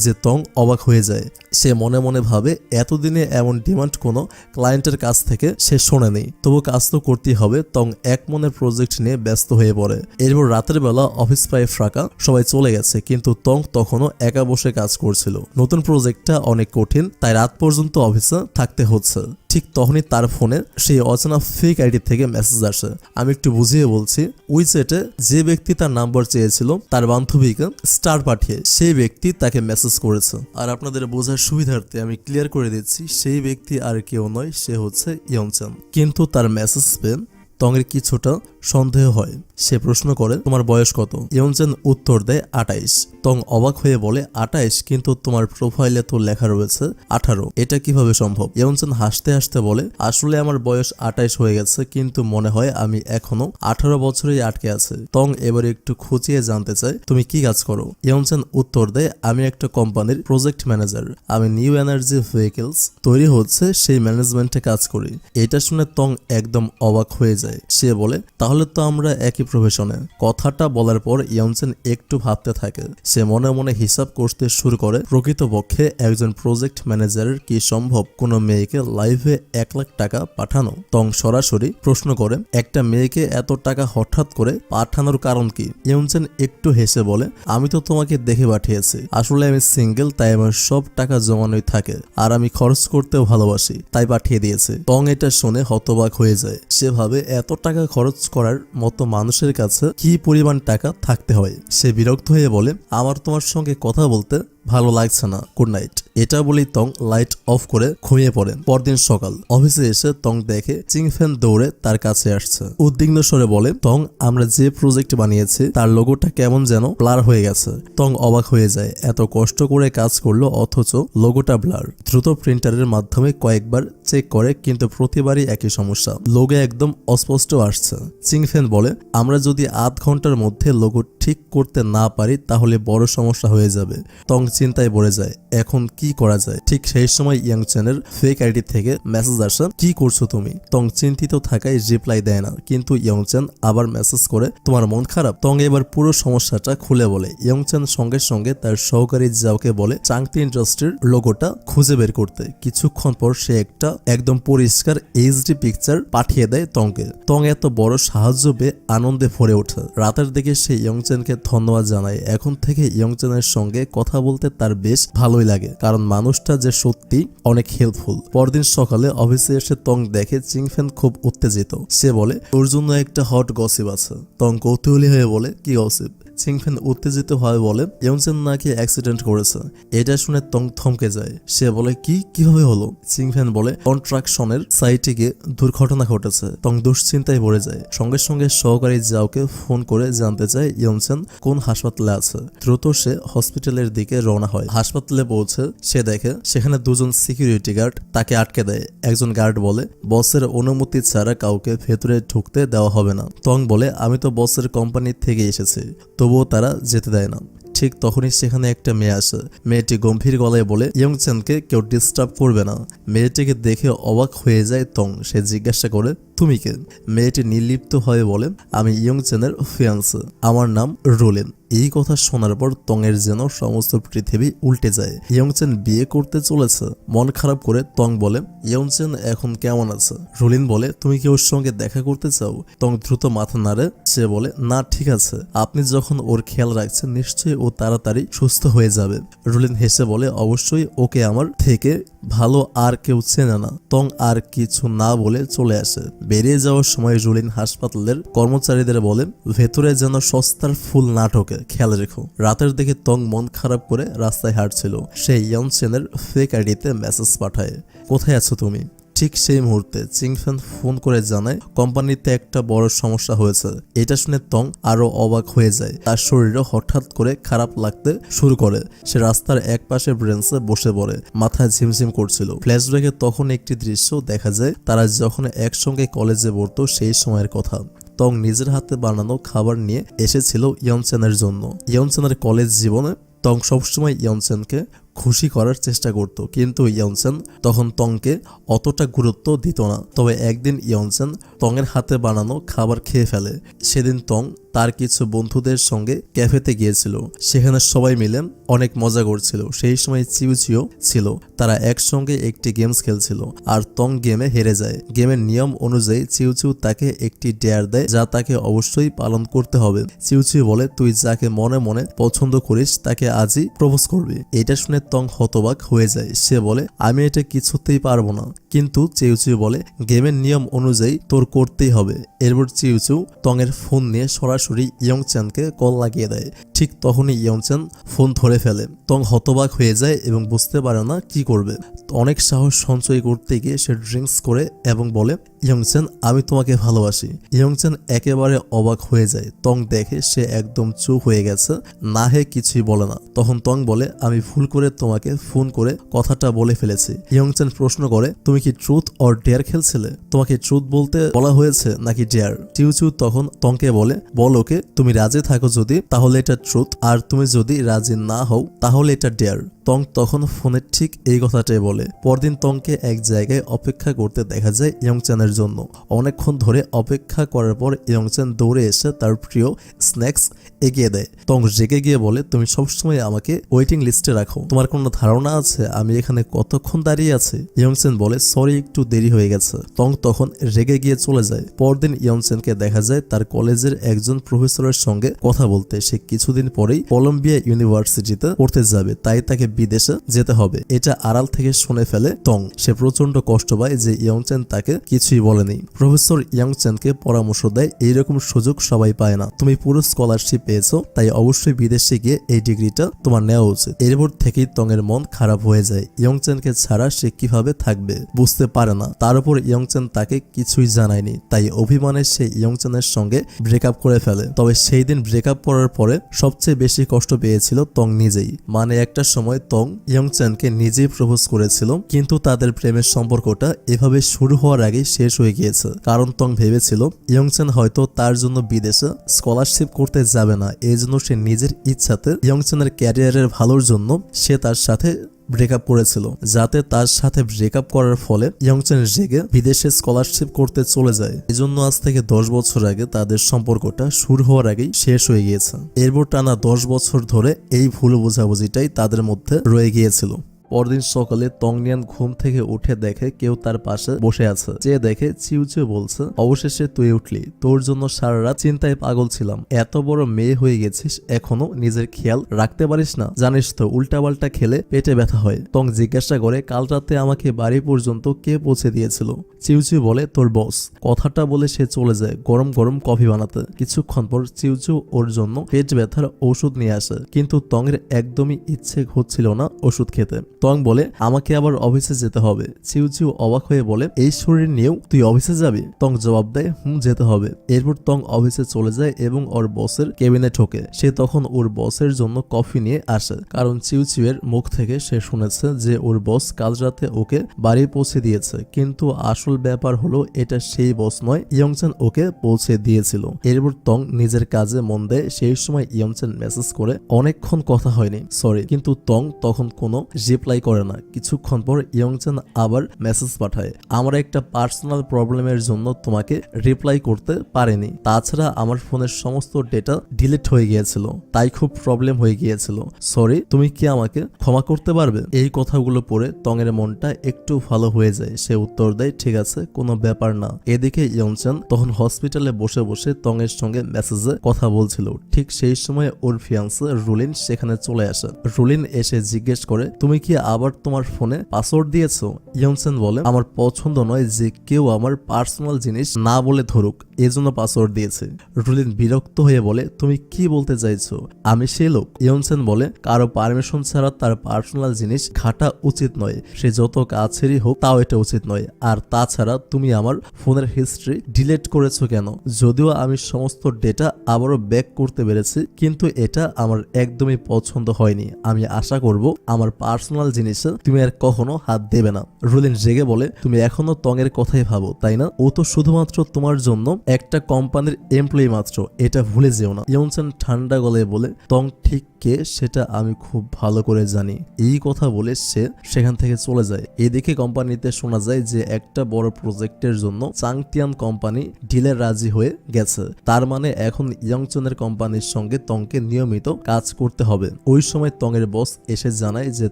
যে তং অবাক হয়ে যায়। সে মনে মনে ভাবে এতদিনে এমন ডিমান্ড কোনো ক্লায়েন্টের কাছ থেকে সে শোনেনি, তবু কাজ তো করতেই হবে। তং এক মনের প্রজেক্ট নিয়ে ব্যস্ত হয়ে পড়ে। এরপর রাতের বেলা অফিস প্রায় ফাঁকা, সবাই চলে গেছে, কিন্তু তং তখনও একা বসে কাজ করছিল। নতুন প্রজেক্টটা অনেক কঠিন, তাই রাত পর্যন্ত অফিসে থাকতে হচ্ছে। ঠিক তখনই তার ফোনে সেই অচেনা ফেক আইডি থেকে মেসেজ আসে। আমি একটু বুঝিয়ে বলছি। উইচ্যাটে যে ব্যক্তি তার নাম্বার চেয়েছিল তার বান্ধবীকে স্টার পাঠিয়ে সেই ব্যক্তি তাকে মেসেজ করেছে। আর আপনাদের বোঝার সুবিধার্থে আমি ক্লিয়ার করে দিচ্ছি, সেই ব্যক্তি আর কেউ নয়, সে হচ্ছে ইয়ংচান। কিন্তু তার মেসেজ পেয়ে তংয়ের কিছুটা সন্দেহ হয়। সে প্রশ্ন করে, তোমার বয়স কত? ইয়ংচান উত্তর দেয় 28। তং অবাক হয়ে বলে, 28? কিন্তু তোমার প্রোফাইলে তো লেখা রয়েছে 18, এটা কিভাবে সম্ভব? ইয়ংচান হাসতে হাসতে বলে, আসলে আমার বয়স 28 হয়ে গেছে, কিন্তু মনে হয় আমি এখনো 18 বছরেই আটকে আছে। তং এবার একটু খুঁচিয়ে জানতে চায়, তুমি কি কাজ করো? ইয়ংচান উত্তর দেয়, আমি একটা কোম্পানির প্রজেক্ট ম্যানেজার। আমি নিউ এনার্জি ভেহিকলস তৈরি হচ্ছে সেই ম্যানেজমেন্টে কাজ করি। এটা শুনে তং একদম অবাক হয়ে যায়। সে বলে, তাহলে তো আমরা একই প্রফেশনে। কথাটা বলার পর ইয়ংচান একটু ভাবতে থাকে। সে মনে মনে হিসাব করতে শুরু করে, প্রকৃতপক্ষে একজন প্রজেক্ট ম্যানেজারের কি সম্ভব কোনো মেয়েকে লাইভে 1 লাখ টাকা পাঠানো? তং সরাসরি প্রশ্ন করে, একটা মেয়েকে এত টাকা হঠাৎ করে পাঠানোর কারণ কি? ইয়ংচান একটু হেসে বলে, আমি তো তোমাকে দেখে পাঠিয়েছি। আসলে আমি সিঙ্গেল, তাই আমার সব টাকা জমানোই থাকে, আর আমি খরচ করতেও ভালোবাসি, তাই পাঠিয়ে দিয়েছে। তং এটা শুনে হতবাক হয়ে যায়। সে ভাবে এত টাকা খরচ করার মতো মানুষের কাছে কি পরিমাণ টাকা থাকতে হয়। সে বিরক্ত হয়ে বলে, আমার তোমার সঙ্গে কথা বলতে ভালো লাগছে না, গুড নাইট। এটা বলেই তং লাইট অফ করে ঘুমিয়ে পড়েন। পরদিন সকাল, অফিসে এসে তং দেখে চিংফেন দৌড়ে তার কাছে আসছে। উদ্বিগ্ন স্বরে বলে, তং, আমরা যে প্রজেক্ট বানিয়েছি তার লোগোটা কেমন যেন ব্লার হয়ে গেছে। তং অবাক হয়ে যায়, এত কষ্ট করে কাজ করলো অথচ লোগোটা ব্লার। দ্রুত প্রিন্টারের মাধ্যমে কয়েকবার চেক করে, কিন্তু প্রতিবারই একই সমস্যা, লোগো একদম অস্পষ্ট আসছে। চিংফেন বলে, আমরা যদি আধ ঘন্টার মধ্যে লোগো ঠিক করতে না পারি তাহলে বড় সমস্যা হয়ে যাবে। তং চিন্তায় পড়ে যায়, এখন কি করা যায়? ঠিক সেই সময় ইয়ংচানের ফেক আইডি থেকে মেসেজ আসে, কি করছো তুমি? তং চিন্তিত থাকায় রিপ্লাই দেয় না, কিন্তু ইয়ংচান আবার মেসেজ করে, তোমার মন খারাপ? তং এবার পুরো সমস্যাটা খুলে বলে। ইয়ংচান সঙ্গে সঙ্গে তার সহকারী যাওকে বলে চাংতি ইন্ডাস্ট্রির লোগোটা খুঁজে বের করতে। কিছুক্ষণ পর সে একটা একদম পরিষ্কার এইচডি পিকচার পাঠিয়ে দেয় তংকে। তং এত বড় সাহায্য পেয়ে আনন্দে ভরে ওঠে। রাতের দিকে সে ইয়ংচানকে ধন্যবাদ জানায়। এখন থেকে ইয়ংচানের সঙ্গে কথা বলতে তার বেশ ভালোই লাগে, কারণ মানুষটা যে সত্যি অনেক হেল্পফুল। পরদিন সকালে অফিসে এসে তং দেখে চিংফেন খুব উত্তেজিত। সে বলে, তোর জন্য একটা হট গসিপ আছে। তং কৌতূহলী হয়ে বলে, কি গসিপ? চিংফেন উত্তেজিত হয়ে বলে, ইয়ংচান নাকি অ্যাক্সিডেন্ট করেছে। এটা শুনে তং থমকে যায়। সে বলে, কিভাবে হলো? চিংফেন বলে, কনস্ট্রাকশনের সাইটে গিয়ে দুর্ঘটনা ঘটেছে। তং দুশ্চিন্তায় পড়ে যায়। সঙ্গে সঙ্গে সহকারী যাওকে ফোন করে জানতে চায় ইয়ংচান কোন হাসপাতালে আছে। দ্রুত সে হসপিটালের দিকে রওনা হয়। হাসপাতালে পৌঁছে সে দেখে সেখানে দুজন সিকিউরিটি গার্ড তাকে আটকে দেয়। একজন গার্ড বলে, বসের অনুমতি ছাড়া কাউকে ভেতরে ঢুকতে দেওয়া হবে না। তং বলে, আমি তো বসের কোম্পানি থেকে এসেছি, তবুও তারা যেতে দেয় না। ঠিক তখনই সেখানে একটা মেয়ে আসে। মেয়েটি গম্ভীর গলায় বলে, ইয়ংচানকে কেউ ডিস্টার্ব করবে না। মেয়েটিকে দেখে অবাক হয়ে যায় তং। সে জিজ্ঞাসা করে, তুমি কে? মেয়েটি নির্লিপ্ত হয়ে বলে, আমি ইয়ংচানের ফিয়ান্সে, আমার নাম রুলিন। এই কথা শোনার পর তংয়ের যেন সমস্ত পৃথিবী উল্টে যায়। ইয়ংচান বিয়ে করতে চলেছে। মন খারাপ করে তং বলে, ইয়ংচান এখন কেমন আছে? রুলিন বলে, তুমি কি ওর সঙ্গে দেখা করতে চাও? তং দ্রুত মাথা নাড়ে। সে বলে, না, ঠিক আছে, আপনি যখন ওর খেয়াল রাখছেন নিশ্চয়ই ও তাড়াতাড়ি সুস্থ হয়ে যাবে। রুলিন হেসে বলে, অবশ্যই, ওকে আমার থেকে ভালো আর কেউ চেনে না। তং আর কিছু না বলে চলে আসে। বেরিয়ে যাওয়ার সময় রুলিন হাসপাতালের কর্মচারীদের বলে, ভেতরে যেন সস্তার ফুল না ঢোকে, খেয়াল রেখো। রাতের দিকে তং মন খারাপ করে রাস্তায় হাঁটছিল। সে ইয়ংচানের ফেক আইডিতে মেসেজ পাঠায়, কোথায় আছো তুমি? ঠিক সেই মুহূর্তে চিংফেন ফোন করে জানায় কোম্পানিতে একটা বড় সমস্যা হয়েছে। এটা শুনে তং আরো অবাক হয়ে যায়। তার শরীরে হঠাৎ করে খারাপ লাগতে শুরু করে। সে রাস্তার এক পাশে ব্রেঞ্চে বসে পড়ে, মাথায় ঝিমঝিম করছিল। ফ্ল্যাশব্যাকে তখন একটি দৃশ্য দেখা যায়, তারা যখন একসঙ্গে কলেজে পড়তো সেই সময়ের কথা। তং নিজের হাতে বানানো খাবার নিয়ে এসেছিল ইয়ংচানের জন্য। ইয়ংচানের কলেজ জীবনে তং সবসময় ইয়ংচানকে খুশি করার চেষ্টা করত, কিন্তু ইয়ংচান তখন তংকে অতটা গুরুত্ব দিত না। তবে একদিন ইয়ংচান তংয়ের হাতে বানানো খাবার খেয়ে ফেলে। সেদিন তং তার কিছু বন্ধুদের সঙ্গে ক্যাফেতে গিয়েছিল। সেখানে সবাই মিলে অনেক মজা করছিল। সেই সময় চিউচিও ছিল। তারা একসঙ্গে একটি গেমস খেলছিল আর তং গেমে হেরে যায়। গেমের নিয়ম অনুযায়ী চিউচিউ তাকে একটি ডেয়ার দেয় যা তাকে অবশ্যই পালন করতে হবে। চিউচিউ বলে তুই যাকে মনে মনে পছন্দ করিস তাকে আজই প্রপোজ করবি। এটা শুনে তং হতবাক হয়ে যায়। সে বলে আমি এটা কিছুতেই পারবো না। কিন্তু চিউচিউ বলে গেমের নিয়ম অনুযায়ী তোর করতেই হবে। এরপর চিউচিউ তং এর ফোন নিয়ে সরাসরি ইয়ংচ্যানকে কল লাগিয়ে দেয়। ঠিক তখনই ইয়ংচ্যান ফোন ধরে ফেলে। তং হতবাক হয়ে যায় এবং বুঝতে পারে না কি করবে। অনেক সাহস সঞ্চয় করতে গিয়ে সে ড্রিঙ্কস করে এবং বলে ইয়ংচ্যান আমি তোমাকে ভালোবাসি। ইয়ংচ্যান একেবারে অবাক হয়ে যায়। তং দেখে সে একদম চুপ হয়ে গেছে, না হে কিছুই বলে না। তখন তং বলে আমি ভুল করে তোমাকে ফোন করে কথাটা বলে ফেলেছি। ইয়ংচ্যান প্রশ্ন করে তুমি কি ট্রুথ অর ডেয়ার খেলছিলে? তোমাকে ট্রুথ বলতে বলা হয়েছে নাকি ডেয়ার? চিউচিউ তখন তংকে বলে বল ওকে, তুমি রাজি থাকো যদি তাহলে এটা ট্রুথ, আর তুমি যদি রাজি না হও তাহলে এটা ডেয়ার। তং তখন ফোনে ঠিক এই কথাটাই বলে। পরদিন তংকে এক জায়গায় অপেক্ষা করতে দেখা যায় ইয়ংচ্যানের জন্য। অনেকক্ষণ ধরে অপেক্ষা করার পর ইয়ংচ্যান দৌড়ে এসে তার প্রিয় স্ন্যাক্স এগিয়ে দেয়। তং রেগে গিয়ে বলে তুমি সবসময় আমাকে ওয়েটিং লিস্টে রাখো, তোমার কোনো ধারণা আছে আমি এখানে কতক্ষণ দাঁড়িয়ে আছি? ইয়ংচ্যান বলে সরি একটু দেরি হয়ে গেছে। তং তখন রেগে গিয়ে চলে যায়। পরদিন ইয়ংচ্যানকে দেখা যায় তার কলেজের একজন প্রফেসরের সঙ্গে কথা বলতে। সে কিছুদিন পরেই কলম্বিয়া ইউনিভার্সিটিতে পড়তে যাবে, তাই তাকে বিদেশে যেতে হবে। এটা আড়াল থেকে শুনে ফেলে তং। সে প্রচন্ড কষ্ট পায় যে ইয়ংচ্যান তাকে কিছুই বলেনি। প্রফেসর ইয়ংচ্যানকে পরামর্শ দেয় এইরকম সুযোগ সবাই পায় না, তুমি পুরো স্কলারশিপ পেয়েছো, তাই অবশ্যই বিদেশে গিয়ে এই ডিগ্রিটা তোমার নেওয়া উচিত। এরপর থেকেই তং এর মন খারাপ হয়ে যায়। ইয়ংচ্যানকে ছাড়া সে কিভাবে থাকবে বুঝতে পারে না। তার উপর ইয়ংচ্যান তাকে কিছুই জানায়নি, তাই অভিমানে সে ইয়ংচ্যানের সঙ্গে ব্রেকআপ করে ফেলে। তবে সেই দিন ব্রেকআপ করার পরে সবচেয়ে বেশি কষ্ট পেয়েছিল তং নিজেই। মানে একটা সময় তং ইয়ংচ্যানকে নিজেই প্রপোজ করেছিল, কিন্তু তাদের প্রেমের সম্পর্কটা এভাবে শুরু হওয়ার আগেই শেষ হয়ে গিয়েছে। কারণ তং ভেবেছিল ইয়ংচ্যান হয়তো তার জন্য বিদেশে স্কলারশিপ করতে যাবে না, এই জন্য সে নিজের ইচ্ছাতে ইয়ংচ্যানের ক্যারিয়ারের ভালোর জন্য সে তার সাথে ব্রেকআপ করেছিল, যাতে তার সাথে ব্রেকআপ করার ফলে ইয়ংচ্যান রেগে বিদেশে স্কলারশিপ করতে চলে যায়। এজন্য আজ থেকে 10 বছর আগে তাদের সম্পর্কটা শুরু হওয়ার আগেই শেষ হয়ে গিয়েছে। এরপর টানা 10 বছর ধরে এই ভুল বোঝাবুঝিটাই তাদের মধ্যে রয়ে গিয়েছিল। পরদিন সকালে তংনিয়ান ঘুম থেকে উঠে দেখে কেউ তার পাশে বসে আছে। যে দেখে চিউচিউ বলছে অবশেষে তুই উঠলি, তোর জন্য সারা রাত চিন্তায় পাগল ছিলাম। এত বড় মেয়ে হয়ে গেছিস, এখনো নিজের খেয়াল রাখতে পারিস না? জানিস তো উল্টাপাল্টা খেলে পেটে ব্যথা হয়। তং জিজ্ঞাসা করে কাল রাতে আমাকে বাড়ি পর্যন্ত কে পৌঁছে দিয়েছিল? চিউচিউ বলে তোর বস। কথাটা বলে সে চলে যায় গরম গরম কফি বানাতে। কিছুক্ষণ পর চিউচিউ ওর জন্য পেট ব্যথার ওষুধ নিয়ে আসে, কিন্তু তংয়ের একদমই ইচ্ছে হচ্ছিল না ওষুধ খেতে। তং বলে আমাকে আবার অফিসে যেতে হবে। চিউচিউ অবাক হয়ে বলে এই শরীর নিয়েও তুই অফিসে যাবি? তং জবাব দেয় যেতে হবে। এরপর তং অফিসে চলে যায় এবং ওর বসের কেবিনে ঢোকে। সে তখন ওর বসের জন্য কফি নিয়ে আসে, কারণ চিউচিউয়ের মুখ থেকে সে শুনেছে যে ওর বস কাল রাতে ওকে বাড়ি পৌঁছে দিয়েছে, কিন্তু আসল ব্যাপার হলো এটা সেই বস নয়, ইয়ংচ্যান ওকে পৌঁছে দিয়েছিল। এরপর তং নিজের কাজে মন দেয়। সেই সময় ইয়ংচ্যান মেসেজ করে অনেকক্ষণ কথা হয়নি সরি, কিন্তু তং তখন কোনো রিপ্লাই করে না। কিছুক্ষণ পর ইয়ংচ্যান আবার মেসেজ পাঠায় আমরা একটা পার্সোনাল প্রবলেমের জন্য তোমাকে রিপ্লাই করতে পারিনি, তাছাড়া আমার ফোনের সমস্ত ডেটা ডিলিট হয়ে গিয়েছিল, তাই খুব প্রবলেম হয়ে গিয়েছিল, সরি তুমি কি আমাকে ক্ষমা করতে পারবে? এই কথাগুলো পড়ে তং এর মনটা একটু ভালো হয়ে যায়। সে উত্তর দেয় ঠিক আছে, কোনো ব্যাপার না। এদিকে ইয়ংচ্যান তখন হসপিটালে বসে বসে তং এর সঙ্গে মেসেজে কথা বলছিল। ঠিক সেই সময় ওর ফিয়ান্সে রুলিন সেখানে চলে আসে। রুলিন এসে জিজ্ঞেস করে তুমি কি আবার তোমার ফোনে পাসওয়ার্ড দিয়েছো? ইয়ংচ্যান বলে আমার পছন্দ নয় যে কেউ আমার পার্সোনাল জিনিস না বলে ধরুক, এজন্য পাসওয়ার্ড দিয়েছে। রুলিন বিরক্ত হয়ে বলে তুমি কি বলতে চাইছো, আমি সেই লোক? ইয়ংচ্যান বলে কারো পারমিশন ছাড়া তার পার্সোনাল জিনিস ঘাটা উচিত নয়, সে যত কাছেরই হোক তাও এটা উচিত নয়। আর তাছাড়া তুমি আমার ফোনের হিস্ট্রি ডিলিট করেছো কেন? যদিও আমি সমস্ত ডেটা আবারও ব্যাক করতে পেরেছি, কিন্তু এটা আমার একদমই পছন্দ হয়নি। আমি আশা করব আমার পার্সোনাল পার্সোনাল জিনিসে তুমি আর কখনো হাত দেবে না। রুলিন রেগে বলে, তুমি এখনো তং এর কথাই ভাবো তাই না? ও তো শুধুমাত্র তোমার জন্য একটা কোম্পানির এমপ্লয়ি মাত্র, এটা ভুলে যেও না। ইয়ংচেন ঠান্ডা গলায় বলে, তং ঠিক কে সেটা আমি খুব ভালো করে জানি। এই কথা বলে সে সেখান থেকে চলে যায়। এদিকে কোম্পানিতে শোনা যায় যে একটা বড় প্রজেক্টের জন্য চাংটিয়ান কোম্পানি ডিলে রাজি হয়ে গেছে। তার মানে এখন ইয়ংচনের কোম্পানির সঙ্গে তংকে নিয়মিত কাজ করতে হবে। ওই সময় তং এর বস এসে জানায় যে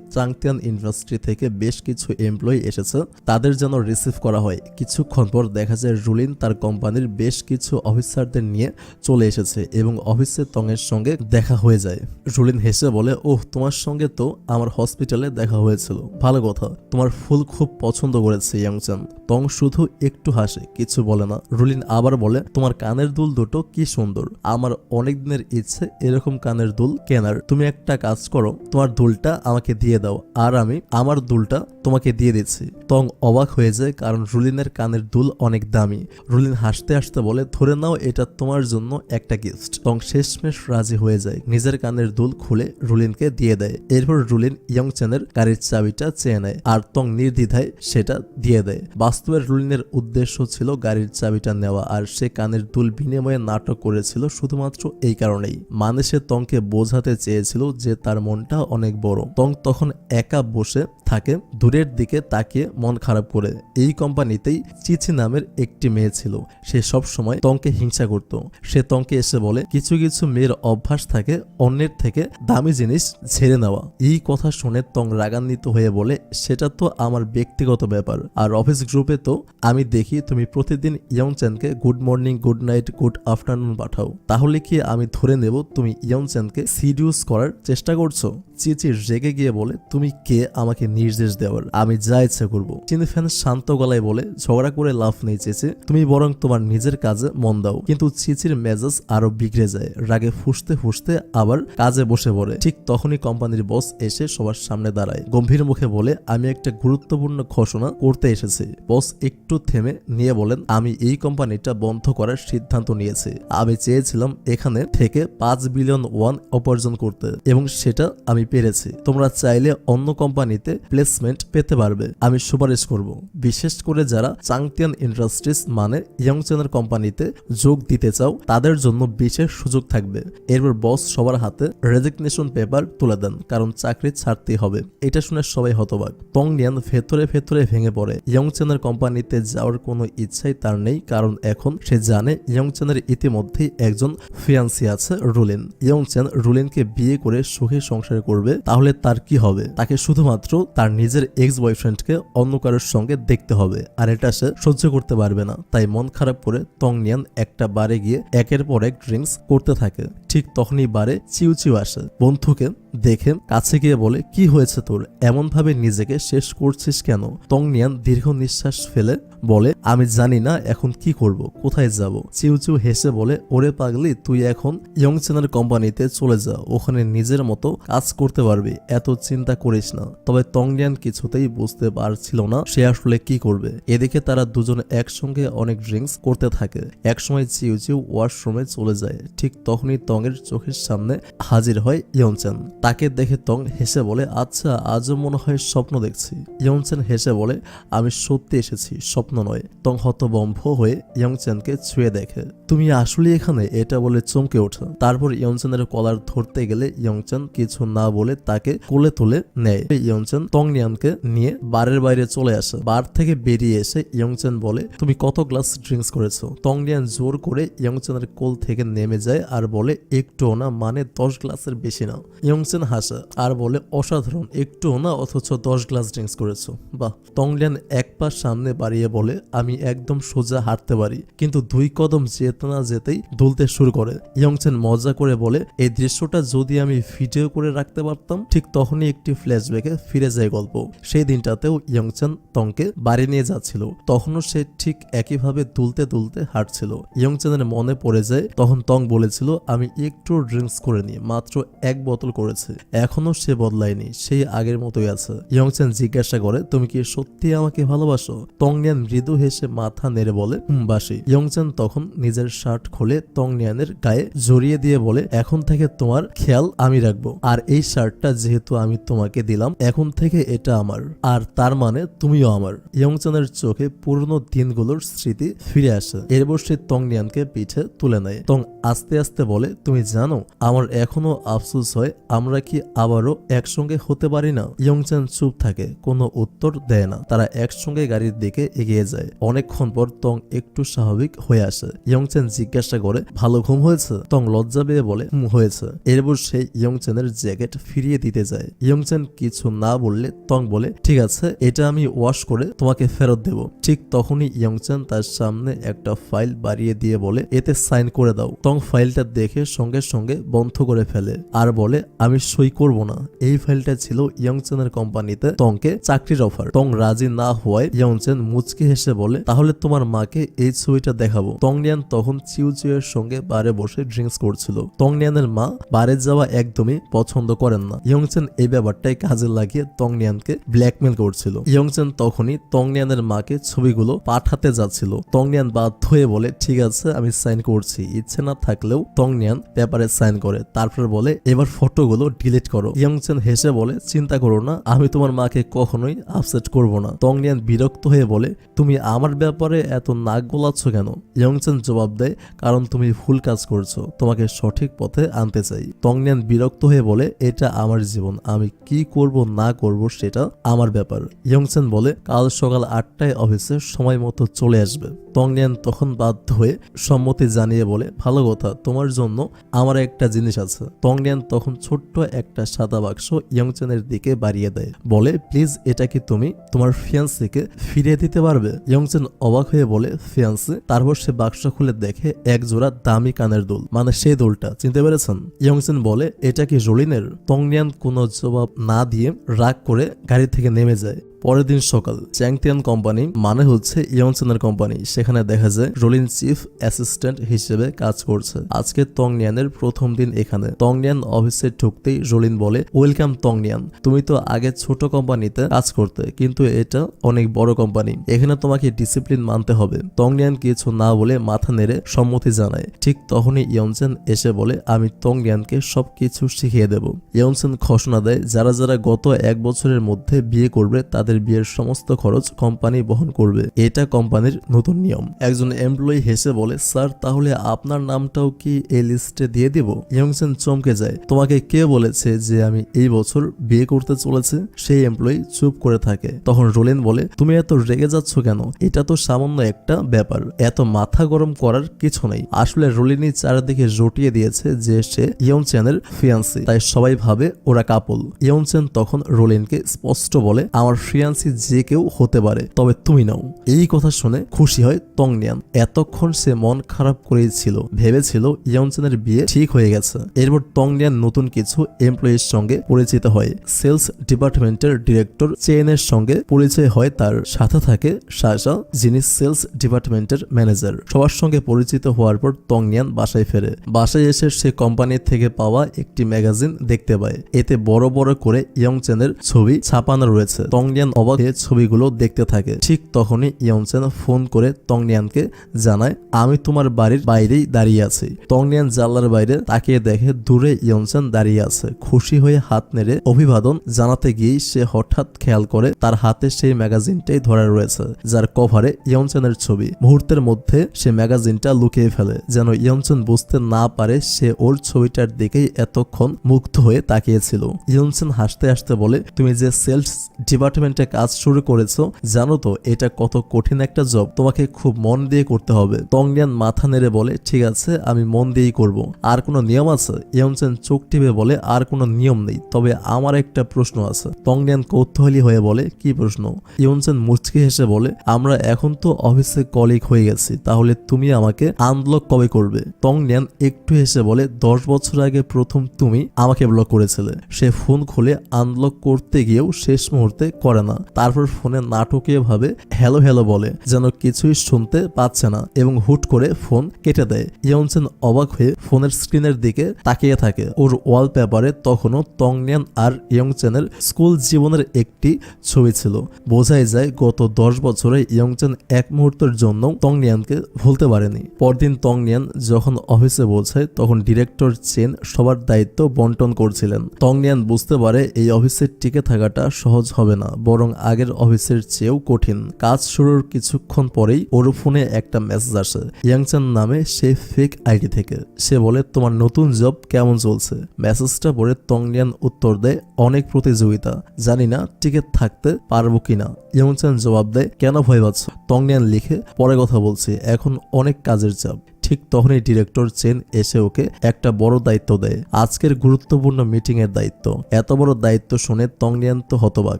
চাংটিয়ান ইন্ডাস্ট্রি থেকে বেশ কিছু এমপ্লয়ি এসেছে, তাদের যেন রিসিভ করা হয়। কিছুক্ষণ পর দেখা যায় রুলিন তার কোম্পানির বেশ কিছু অফিসারদের নিয়ে চলে এসেছে এবং অফিসে তং এর সঙ্গে দেখা হয়ে যায়। রুলিন হেসে বলে, ওহ, তোমার সঙ্গে তো আমার হসপিটালে দেখা হয়েছিল, ভালো কথা, তোমার ফুল খুব পছন্দ করেছে ইয়ংচেন। তং শুধু একটু হাসে, কিছু বলে না। রুলিন আবার বলে, তোমার কানের দুল দুটো কি সুন্দর, আমার অনেক দিনের ইচ্ছে এরকম কানের দুল কেনার। তুমি একটা কাজ করো, তোমার দুলটা আমাকে দিয়ে দাও আর আমি আমার দুলটা তোমাকে দিয়ে দিচ্ছি। তং অবাক হয়ে যায় কারণ রুলিনের কানের দুল অনেক দামি। রুলিন হাসতে হাসতে বলে, ধরে নাও এটা তোমার জন্য একটা গিফট। তং শেষমেশ রাজি হয়ে যায়, নিজের কানের দুল খুলে রুলিনকে দিয়ে দেয়। এরপর রুলিন ইয়ংচেনের গাড়ির চাবিটা চেয়ে নেয় আর তং নির্দ্বিধায় সেটা দিয়ে দেয়। বাস্তবের রুলিনের উদ্দেশ্য ছিল গাড়ির চাবিটা নেওয়া, আর সে কানের দুল বিনিময়ে নাটক করেছিল শুধুমাত্র এই কারণেই, মানে সে তংকে বোঝাতে চেয়েছিল যে তার মনটা অনেক বড়। তং তখন একা বসে থাকে, দূরের দিকে তাকিয়ে মন খারাপ করে। এই কোম্পানিতেই চিচি নামের একটি মেয়ে ছিল, সে সব সময় তংকে হিংসা করত। সে তংকে এসে বলে, কিছু কিছু মেয়ের অভ্যাস থাকে অন্যের থেকে দামি জিনিস ছেড়ে নেওয়া। এই কথা শুনে তং রাগান্বিত হয়ে বলে, সেটা তো আমার ব্যক্তিগত ব্যাপার, আর অফিস গ্রুপে তো আমি দেখি তুমি প্রতিদিন ইয়ংচেনকে good morning, good night, good afternoon পাঠাও, তাহলে কি আমি ধরে নেব তুমি ইয়ংচেনকে সিডিউস করার চেষ্টা করছো? চিচি রেগে গিয়ে বলে, তুমি কে আমাকে নির্দেশ দেওয়ার? আমি যা ইচ্ছা করবো। চিনি ফ্যান শান্ত গলায় বলে, ঝগড়া করে লাভ নেই চেচে, তুমি বরং তোমার নিজের কাজে মন দাও। কিন্তু চিচির মেজাজ আরো বিগড়ে যায়, রাগে ফুসতে ফুসতে আবার কাজে বসে পড়ে। ঠিক তখনই কোম্পানির বস এসে সবার সামনে দাঁড়ায়, গম্ভীর মুখে বলে, আমি একটা গুরুত্বপূর্ণ ঘোষণা করতে এসেছি। বস একটু থেমে নিয়ে বলেন, আমি এই কোম্পানিটা বন্ধ করার সিদ্ধান্ত নিয়েছি। আমি চেয়েছিলাম এখানে থেকে 5 বিলিয়ন ওয়ান উপার্জন করতে এবং সেটা আমি পেরেছি। তোমরা চাইলে অন্য কোম্পানিতে প্লেসমেন্ট পেতে পারবে, আমি সুপারিশ করব। বিশেষ করে যারা চাংটিয়ান ইন্ডাস্ট্রিজ মানে ইয়ংচেনের কোম্পানিতে যোগ দিতে চাও তাদের জন্য বিশেষ সুযোগ থাকবে। এরপর বস সবার হাতে রেজিগনেশন পেপার তুলে দেন, কারণ চাকরি ছাড়তেই হবে। এটা শুনে সবাই হতবাক। তং লিয়ান ভেতরে ভেতরে ভেঙে পড়ে। ইয়ংচেনের কোম্পানিতে যাওয়ার কোনো ইচ্ছাই তার নেই, কারণ এখন সে জানে ইয়ংচেনের ইতিমধ্যেই একজন ফিয়ান্সি আছে, রুলিন। ইয়ংচেন রুলিনকে বিয়ে করে সুখী সংসার করবে, তাহলে তার কি হবে? তাকে শুধুমাত্র তার নিজের এক্স বয়ফ্রেন্ডকে অন্য কারোর সঙ্গে দেখতে হবে, আর এটা সে সহ্য করতে পারবে না। তাই মন খারাপ করে তং লিয়ান একটা বারে গিয়ে একের পর এক ড্রিঙ্কস করতে থাকে। ঠিক তখনই বারে চিউ চিউ আসে, বন্ধুকে দেখে কাছে গিয়ে বলে, কি হয়েছে তোর, এমন ভাবে নিজেকে শেষ করছিস কেন? তং লিয়ান দীর্ঘ নিঃশ্বাস ফেলে বলে, আমি জানি না এখন কি করব, কোথায় যাব। চিউ চিউ হেসে বলে, ওরে পাগলি, তুই এখন ইয়ংচেনের কোম্পানিতে চলে যা, ওখানে নিজের মতো কাজ করতে পারবি, এত চিন্তা করিস না। তবে তং লিয়ান কিছুতেই বুঝতে পারছিল না সে আসলে কি করবে। এদিকে তারা দুজন একসঙ্গে অনেক ড্রিঙ্কস করতে থাকে। একসময় চিউ চিউ ওয়াশরুমে চলে যায়। ঠিক তখনই তং এর চোখের সামনে হাজির হয় ইয়ংচেন। তাকে দেখে তং হেসে বলে, আচ্ছা, আজও মনে হয় স্বপ্ন দেখছি। ইয়ংচেন হেসে বলে, আমি সত্যি এসেছি, স্বপ্ন নয়। তং হতভম্ব হয়ে ইয়ংচেনকে ছুঁয়ে দেখে, তুমি আসলে এখানে, এটা বলে চমকে ওঠে। তারপর ইয়ংচেনের কলার ধরতে গেলে ইয়ংচেন কিছু না বলে তাকে কোলে তুলে নেয়। ইয়ংচেন তং লিয়ানকে নিয়ে বারের বাইরে চলে আসে। বার থেকে বেরিয়ে এসে ইয়ংচেন বলে, তুমি কত গ্লাস ড্রিঙ্কস করেছো? তং লিয়ান জোর করে ইয়ংচেনের কোল থেকে নেমে যায় আর বলে, একটুও না, মানে 10 গ্লাসের বেশি না। ইয়ংচেন হাসে আর বলে, অসাধারণ, একটুও না, অথচ 10 গ্লাস ড্রিঙ্কস করেছো, বাহ। তং লিয়ান এক পা সামনে বাড়িয়ে বলে, আমি একদম সোজা হাঁটতে পারি, কিন্তু 2 কদম যেতে না যেতেই দুলতে শুরু করে। ইয়ংচেন মজা করে বলে, এই দৃশ্যটা যদি আমি ভিডিও করে রাখতে পারতাম। ঠিক তখনই একটি ফ্ল্যাশব্যাকে ফিরে যায় গল্প। সেই দিনটাতেও ইয়ংচেন তংকে বাড়ি নিয়ে যাচ্ছিল, তখনও সে ঠিক একইভাবে দুলতে দুলতে হাঁটছিল। ইয়ংচেনের মনে পড়ে যায় তখন তং বলেছিল, আমি একটু ড্রিঙ্কস করে নি, মাত্র 1 বোতল করেছি। হয়েছে, এখনো সে বদলায়নি, সেই আগের মতোই আছে। ইয়ংচেন জিজ্ঞাসা করে, তুমি কি সত্যি আমাকে ভালোবাসো? তংনিয়ান মৃদু হেসে মাথা নেড়ে বলে, বাসি। ইয়ংচেন তখন নিজের শার্ট খুলে তংনিয়ানের গায়ে জড়িয়ে দিয়ে বলে, এখন থেকে তোমার খেয়াল আমি রাখবো, আর এই শার্টটা যেহেতু আমি তোমাকে দিলাম, এখন থেকে এটা আমার, আর তার মানে তুমিও আমার। ইয়ংচেনের চোখে পুরনো দিনগুলোর স্মৃতি ফিরে আসে। এরপর সে তংনিয়ানকে পিঠে তুলে নেয়। তং আস্তে আস্তে বলে, তুমি জানো আমার এখনো আফসোস হয়, আমরা কি আবারও একসঙ্গে হতে পারি না? ইয়ংচেন চুপ থাকে, কোনো উত্তর দেয় না। তারা একসঙ্গে গাড়ির দিকে এগিয়ে যায়। অনেকক্ষণ পর তং একটু স্বাভাবিক হয়ে আসে। ইয়ংচেন জিজ্ঞাসা করে, ভালো ঘুম হয়েছে? তং লজ্জা পেয়ে বলে, হয়েছে। এরপর সে ইয়ংচেনের জ্যাকেট ফিরিয়ে দিতে যায়। ইয়ংচেন কিছু না বললে তং বলে, ঠিক আছে, এটা আমি ওয়াশ করে তোমাকে ফেরত দেব। ঠিক তখনই ইয়ংচেন তার সামনে একটা ফাইল বাড়িয়ে দিয়ে বলে, এতে সাইন করে দাও। তং ফাইলটা দেখে সঙ্গে সঙ্গে বন্ধ করে ফেলে আর বলে, আমি সই করব না। এই ফাইলটা ছিল ইয়ংচেনের কোম্পানিতে তংকে চাকরির অফার। তং রাজি না হওয়ায় ইয়ংচেন মুচকি হেসে বলে, তাহলে তোমার মাকে এই ছবিটা দেখাবো। তংনিয়ান তখন চিউচিউয়ের সঙ্গে বারে বসে ড্রিঙ্কস করছিল। তংনিয়ানের মা বারে যাওয়া একদমই পছন্দ করেন না। ইয়ংচেন এই ব্যাপারটাই কাজে লাগিয়ে তংনিয়ানকে ব্ল্যাকমেল করছিল। ইয়ংচেন তখনই তংনিয়ানের মাকে ছবিগুলো পাঠাতে যাচ্ছিল। তংনিয়ান বাধ্য হয়ে বলে, ঠিক আছে, আমি সাইন করছি। ইচ্ছে না থাকলেও তংনিয়ান পেপারে সাইন করে, তারপর বলে, এবার ফটোগুলো ডিলিট করো। ইয়ংচেন হেসে বলে, চিন্তা করো না, আমি তোমার মাকে কখনোই আপসেট করব না। তংনিয়ান বিরক্ত হয়ে বলে, তুমি আমার ব্যাপারে এত নাক গলাচ্ছ কেন? ইয়ংচেন জবাব দেয়, কারণ তুমি ভুল কাজ করছো, তোমাকে সঠিক পথে আনতে চাই। তংনিয়ান বিরক্ত হয়ে বলে, এটা আমার জীবন, আমি কি করব না করব সেটা আমার ব্যাপার। ইয়ংচেন বলে, কাল সকাল 8টায় অফিসে সময় মতো চলে আসবে। তংনিয়ান তখন বাধ্য হয়ে সম্মতি জানিয়ে বলে, ভালো কথা, তোমার জন্য আমার একটা জিনিস আছে। তংনিয়ান তখন ছোট্ট একটা সাদা বাক্স ইয়ংচেনের দিকে বাড়িয়ে দেয়, বলে, প্লিজ এটা কি তুমি তোমার ফিয়ান্সিকে ফিরিয়ে দিতে পারবে? ইয়ংচেন অবাক হয়ে বলে, ফিয়ান্সি? তারপর সে বাক্স খুলে দেখে এক জোড়া দামি কানের দুল, মানে সেই দুলটা, চিনতে পেরেছেন? ইয়ংচেন বলে, এটা কি রোলিনের? তংনিয়ান কোনো জবাব না দিয়ে রাগ করে গাড়ি থেকে নেমে যায়। পরের দিন সকাল, চ্যাংতিয়ান কোম্পানি মানে হচ্ছে ইয়ংচেনের কোম্পানি, সেখানে দেখা যায় রোলিন চিফ অ্যাসিস্ট্যান্ট হিসেবে কাজ করছে। আজকে তংনিয়ানের প্রথম দিন এখানে। তংনিয়ান অফিসে ঢুকতেই রোলিন বলে, ওয়েলকাম তংনিয়ান, তুমি তো আগে ছোট কোম্পানিতে কাজ করতে, কিন্তু এটা অনেক বড় কোম্পানি, এখানে তোমাকে ডিসিপ্লিন মানতে হবে। তংনিয়ান কিছু না বলে মাথা নেড়ে সম্মতি জানায়। ঠিক তখনই ইয়ংচেন এসে বলে, আমি তংনিয়ানকে সবকিছু শিখিয়ে দেব। ইয়ংচেন ঘোষণা দেয়, যারা যারা গত 1 বছরের মধ্যে বিয়ে করবে তাদের বিয়ের সমস্ত খরচ কোম্পানি বহন করবে। এটা কোম্পানির নতুন নিয়ম। একজন এমপ্লয়ি হেসে বলে, স্যার, তাহলে আপনার নামটাও কি এই লিস্টে দিয়ে দিব? ইয়ংচেন চমকে যায়, তোমাকে কে বলেছে যে আমি এই বছর বিয়ে করতে চলেছি? সেই এমপ্লয়ি চুপ করে থাকে। তখন রোলিন বলে, তুমি এত রেগে যাচ্ছ কেন? এটা তো সামান্য একটা ব্যাপার, এত মাথা গরম করার কিছু নেই। আসলে রোলিনই চারিদিকে জটিয়ে দিয়েছে যে সে ইয়ংচেনের ফিয়ান্সি, তাই সবাই ভাবে ওরা কাপল। ইয়ংচেন তখন রোলিনকে স্পষ্ট বলে, আমার ফিয়ান্সি যে কেউ হতে পারে, তবে তুমি নাও। এই কথা শুনে খুশি হয় তংনিয়ান। এতক্ষণ সে মন খারাপ করেই ছিল, ভেবেছিল ইয়ংচেনের বিয়ে ঠিক হয়ে গেছে। এরপর তংনিয়ান নতুন কিছু এমপ্লয়ির সঙ্গে পরিচিত হয়। সেলস ডিপার্টমেন্টের ডিরেক্টর চেনের সঙ্গে পরিচয় হয় তার। সাথে থাকে শাসা, যিনি সেলস ডিপার্টমেন্টের ম্যানেজার। সবার সঙ্গে পরিচিত হওয়ার পর তংনিয়ান বাসায় ফেরে। বাসায় এসে সে কোম্পানি থেকে পাওয়া একটি ম্যাগাজিন দেখতে পায়। এতে বড় বড় করে ইয়ংচেনের ছবি ছাপানো রয়েছে। তংনিয়ান অবাক হয়ে ছবিগুলো দেখতে থাকে। ঠিক তখনই ইয়ংচেন ফোন করে তংনিয়ানকে জানায়, আমি তোমার বাড়ির বাইরেই দাঁড়িয়ে আছি। তংনিয়ান জানলার বাইরে তাকিয়ে দেখে দূরে ইয়ংচেন দাঁড়িয়ে আছে। খুশি হয়ে হাত নেড়ে অভিবাদন জানাতে গিয়েই সে হঠাৎ খেয়াল করে তার হাতে সেই ম্যাগাজিনটাই ধরা রয়েছে, যার কভারে ইয়ংচেনের ছবি। মুহূর্তের মধ্যে সে ম্যাগাজিনটা লুকিয়ে ফেলে, যেন ইয়ংচেন বুঝতে না পারে সে ওর ছবিটার দিকেই এতক্ষণ মুগ্ধ হয়ে তাকিয়েছিল। ইয়ংচেন হাসতে হাসতে বলে, তুমি যে সেলস ডিপার্টমেন্টে কাজ শুরু করেছো, জানো তো এটা কত কঠিন একটা জব, তোমাকে খুব মন দিয়ে করতে হবে। তংনিয়ান মাথা নেড়ে বলে, ঠিক আছে, আমি মন দিয়েই করব। আর কোনো নিয়ম আছে? ইয়ংচেন চোখ টিপে বলে, আর কোনো নিয়ম নেই, তবে আমার একটা প্রশ্ন আছে। তংনিয়ান কৌতূহলী হয়ে বলে, কি প্রশ্ন? ইয়ংচেন মুচকি হেসে বলে, আমরা এখন তো অফিসে কলিগ হয়ে গেছি, তাহলে তুমি আমাকে আনব্লক কবে করবে? তংনিয়ান একটু হেসে বলে, 10 বছর আগে প্রথম তুমি আমাকে ব্লক করেছিলে। সে ফোন খুলে আনব্লক করতে গিয়েও শেষ মুহূর্তে করে না, তারপর ফোনে নাটকীয়ভাবে হ্যালো হ্যালো বলে যেন কিছুই শুনতে পাচ্ছে না এবং হুট করে ফোন কেটে দেয়। ইয়ংচেন অবাক হয়ে ফোনের স্ক্রিনের দিকে তাকিয়ে থাকে। ওর ওয়ালপেপারে তখনও তংনিয়ান আর ইয়ংচেনের স্কুল জীবনের একটি ছবি ছিল। বোঝাই যায় গত 10 বছরে ইয়ংচেন এক মুহূর্তের জন্য তংনিয়ানকে ভুলতে পারেনি। পরদিন তংনিয়ান যখন অফিসে পৌঁছায় তখন ডিরেক্টর চেন সবার দায়িত্ব বন্টন করছিলেন। তংনিয়ান বুঝতে পারে এই অফিসে টিকে থাকাটা সহজ হবে না, বরং আগের অফিসের চেয়েও কঠিন। কাজ শুরুর কিছুক্ষণ পরেই ওর ফোনে একটা মেসেজ আসে ইয়াংচেন নামে সেই ফেক আইডি থেকে। সে বলে, তোমার নতুন জব কেমন চলছে? মেসেজটা পড়ে তংনিয়ান উত্তর দেয়, অনেক প্রতিযোগিতা, জানি না টিকে থাকতে পারবো কিনা। ইয়ংচেন জবাব দেয়, কেন ভয় পাচ্ছ? তংনিয়ান লিখে, পরে কথা বলছি, এখন অনেক কাজের চাপ। ঠিক তখনই ডিরেক্টর চেন এসে ওকে একটা বড় দায়িত্ব দেয়, আজকের গুরুত্বপূর্ণ মিটিং এর দায়িত্ব। এত বড় দায়িত্ব শুনে তংনিয়ান তো হতবাক।